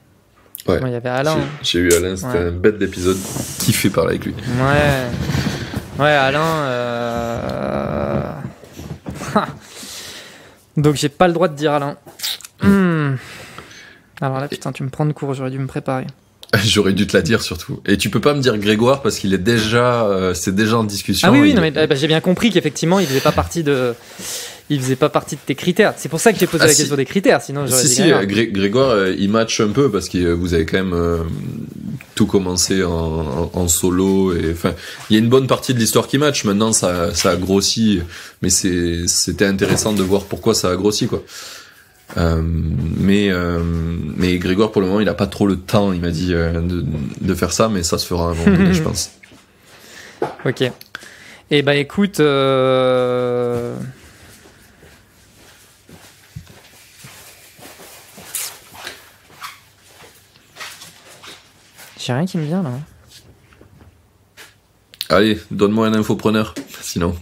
Ouais. Moi, il y avait Alain. J'ai eu Alain, c'était un bête d'épisode. Kiffé parler avec lui. Ouais, Alain. Donc j'ai pas le droit de dire Alain. Alors là, putain, tu me prends de court, j'aurais dû me préparer. J'aurais dû te la dire surtout. Et tu peux pas me dire Grégoire parce qu'il est déjà, c'est déjà en discussion. Ah oui, non, mais j'ai bien compris qu'effectivement, il faisait pas partie de tes critères. C'est pour ça que j'ai posé la question des critères. Sinon, j'aurais dit Grégoire, il match un peu parce que vous avez quand même tout commencé en solo. Et enfin, il y a une bonne partie de l'histoire qui match. Maintenant, ça a grossi, mais c'était intéressant de voir pourquoi ça a grossi, quoi. Mais Grégoire, pour le moment, il a pas trop le temps, il m'a dit, de faire ça, mais ça se fera avant, je pense. Ok. Et bah écoute, j'ai rien qui me vient là. Allez, donne-moi un infopreneur, sinon.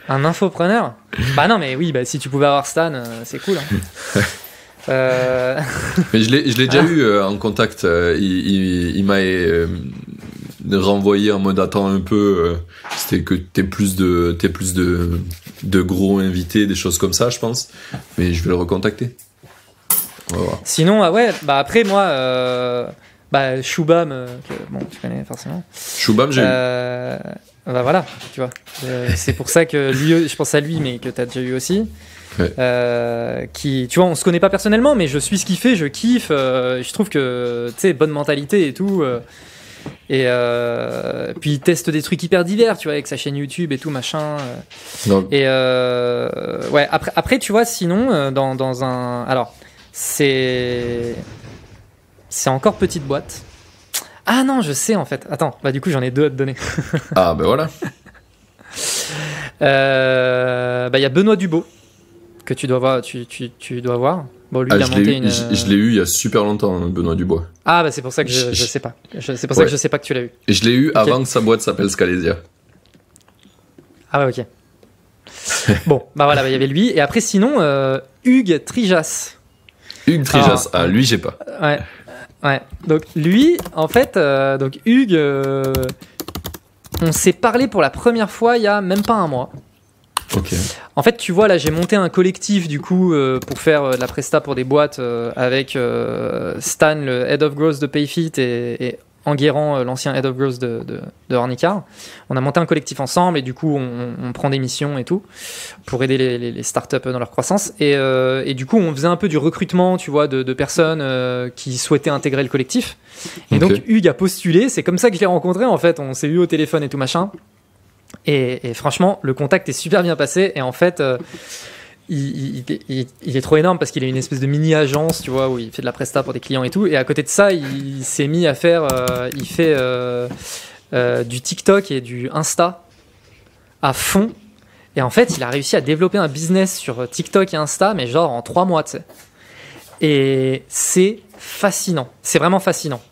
Un infopreneur ? Bah non, mais oui, bah si tu pouvais avoir Stan, c'est cool. Hein. Mais je l'ai déjà eu en contact. Il m'a renvoyé en mode attends un peu. C'était que t'es plus de gros invités, des choses comme ça, je pense. Mais je vais le recontacter. On va voir. Sinon, ouais, bah après moi, Shubham, que bon, tu connais forcément. Shubham, j'ai eu. Bah voilà, tu vois. C'est pour ça que lui, je pense à lui, mais que t'as déjà eu aussi. Ouais. Qui, tu vois, on se connaît pas personnellement, mais je suis ce qu'il fait, je kiffe. Je trouve que, tu sais, bonne mentalité et tout. Et puis il teste des trucs hyper divers, tu vois, avec sa chaîne YouTube et tout, machin. Et ouais, après, tu vois, sinon, dans un. Alors, c'est encore petite boîte. Ah non, je sais en fait. Attends, bah du coup j'en ai deux à te donner. Ah bah voilà. Bah il y a Benoît Dubo que tu dois voir. Tu dois voir. Bon lui il a monté une. Je l'ai eu il y a super longtemps, Benoît Dubois. Ah bah c'est pour ça que je sais pas. C'est pour ça que je sais pas que tu l'as eu. Et je l'ai eu avant que sa boîte s'appelle Scalesia. Ah ouais, ok. Bon bah voilà, il y avait lui et après sinon Hugues Trijas. Hugues Trijas. Ah lui j'ai pas. Ouais. Ouais, donc lui, en fait, donc Hugues, on s'est parlé pour la première fois il y a même pas un mois. Ok. En fait, tu vois, là, j'ai monté un collectif du coup pour faire de la presta pour des boîtes avec Stan, le Head of Growth de Payfit, et Enguerrand, l'ancien Head of Growth de Hornicar. On a monté un collectif ensemble et du coup, on prend des missions et tout pour aider les startups dans leur croissance. Et du coup, on faisait un peu du recrutement, tu vois, de personnes qui souhaitaient intégrer le collectif. Et donc, Hugues a postulé. C'est comme ça que je l'ai rencontré, en fait. On s'est eu au téléphone et tout machin. Et franchement, le contact est super bien passé. Et en fait, il est trop énorme parce qu'il a une espèce de mini-agence, tu vois, où il fait de la presta pour des clients et tout. Et à côté de ça, il s'est mis à faire... il fait du TikTok et du Insta à fond. Et en fait, il a réussi à développer un business sur TikTok et Insta, mais genre en 3 mois, tu sais. Et c'est fascinant. C'est vraiment fascinant.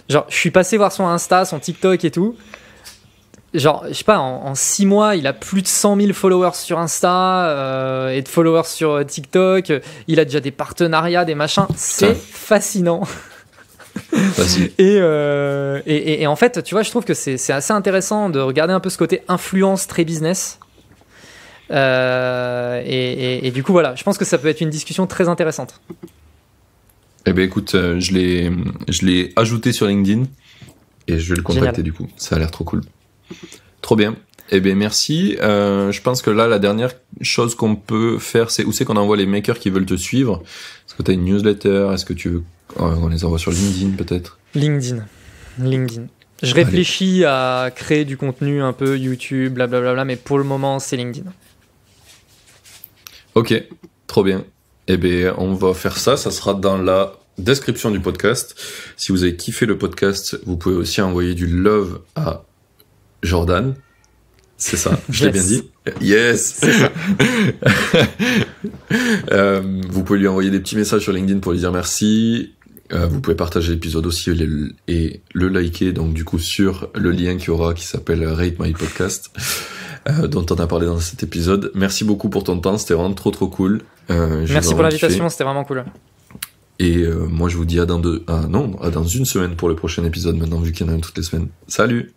Genre, je suis passé voir son Insta, son TikTok et tout. Genre, je sais pas, en 6 mois, il a plus de 100 000 followers sur Insta et de followers sur TikTok. Il a déjà des partenariats, des machins. C'est fascinant. Et en fait, tu vois, je trouve que c'est assez intéressant de regarder un peu ce côté influence très business. Et du coup, voilà, je pense que ça peut être une discussion très intéressante. Eh ben écoute, je l'ai ajouté sur LinkedIn et je vais le contacter. Génial. Du coup. Ça a l'air trop cool. Trop bien. Eh bien, merci. Je pense que là, la dernière chose qu'on peut faire, c'est où c'est qu'on envoie les makers qui veulent te suivre. Est-ce que tu as une newsletter? Est-ce que tu veux qu'on les envoie sur LinkedIn, peut-être? LinkedIn. Je réfléchis à créer du contenu un peu YouTube, blablabla, mais pour le moment, c'est LinkedIn. Ok, trop bien. Eh bien, on va faire ça. Ça sera dans la description du podcast. Si vous avez kiffé le podcast, vous pouvez aussi envoyer du love à Jordan, c'est ça, je l'ai bien dit. Yes. C'est ça. Vous pouvez lui envoyer des petits messages sur LinkedIn pour lui dire merci. Vous pouvez partager l'épisode aussi et le liker, donc du coup sur le lien qu'il y aura qui s'appelle Rate My Podcast, dont on a parlé dans cet épisode. Merci beaucoup pour ton temps, c'était vraiment trop cool. Merci pour l'invitation, c'était vraiment cool. Et moi je vous dis à dans une semaine pour le prochain épisode maintenant, vu qu'il y en a un toutes les semaines. Salut.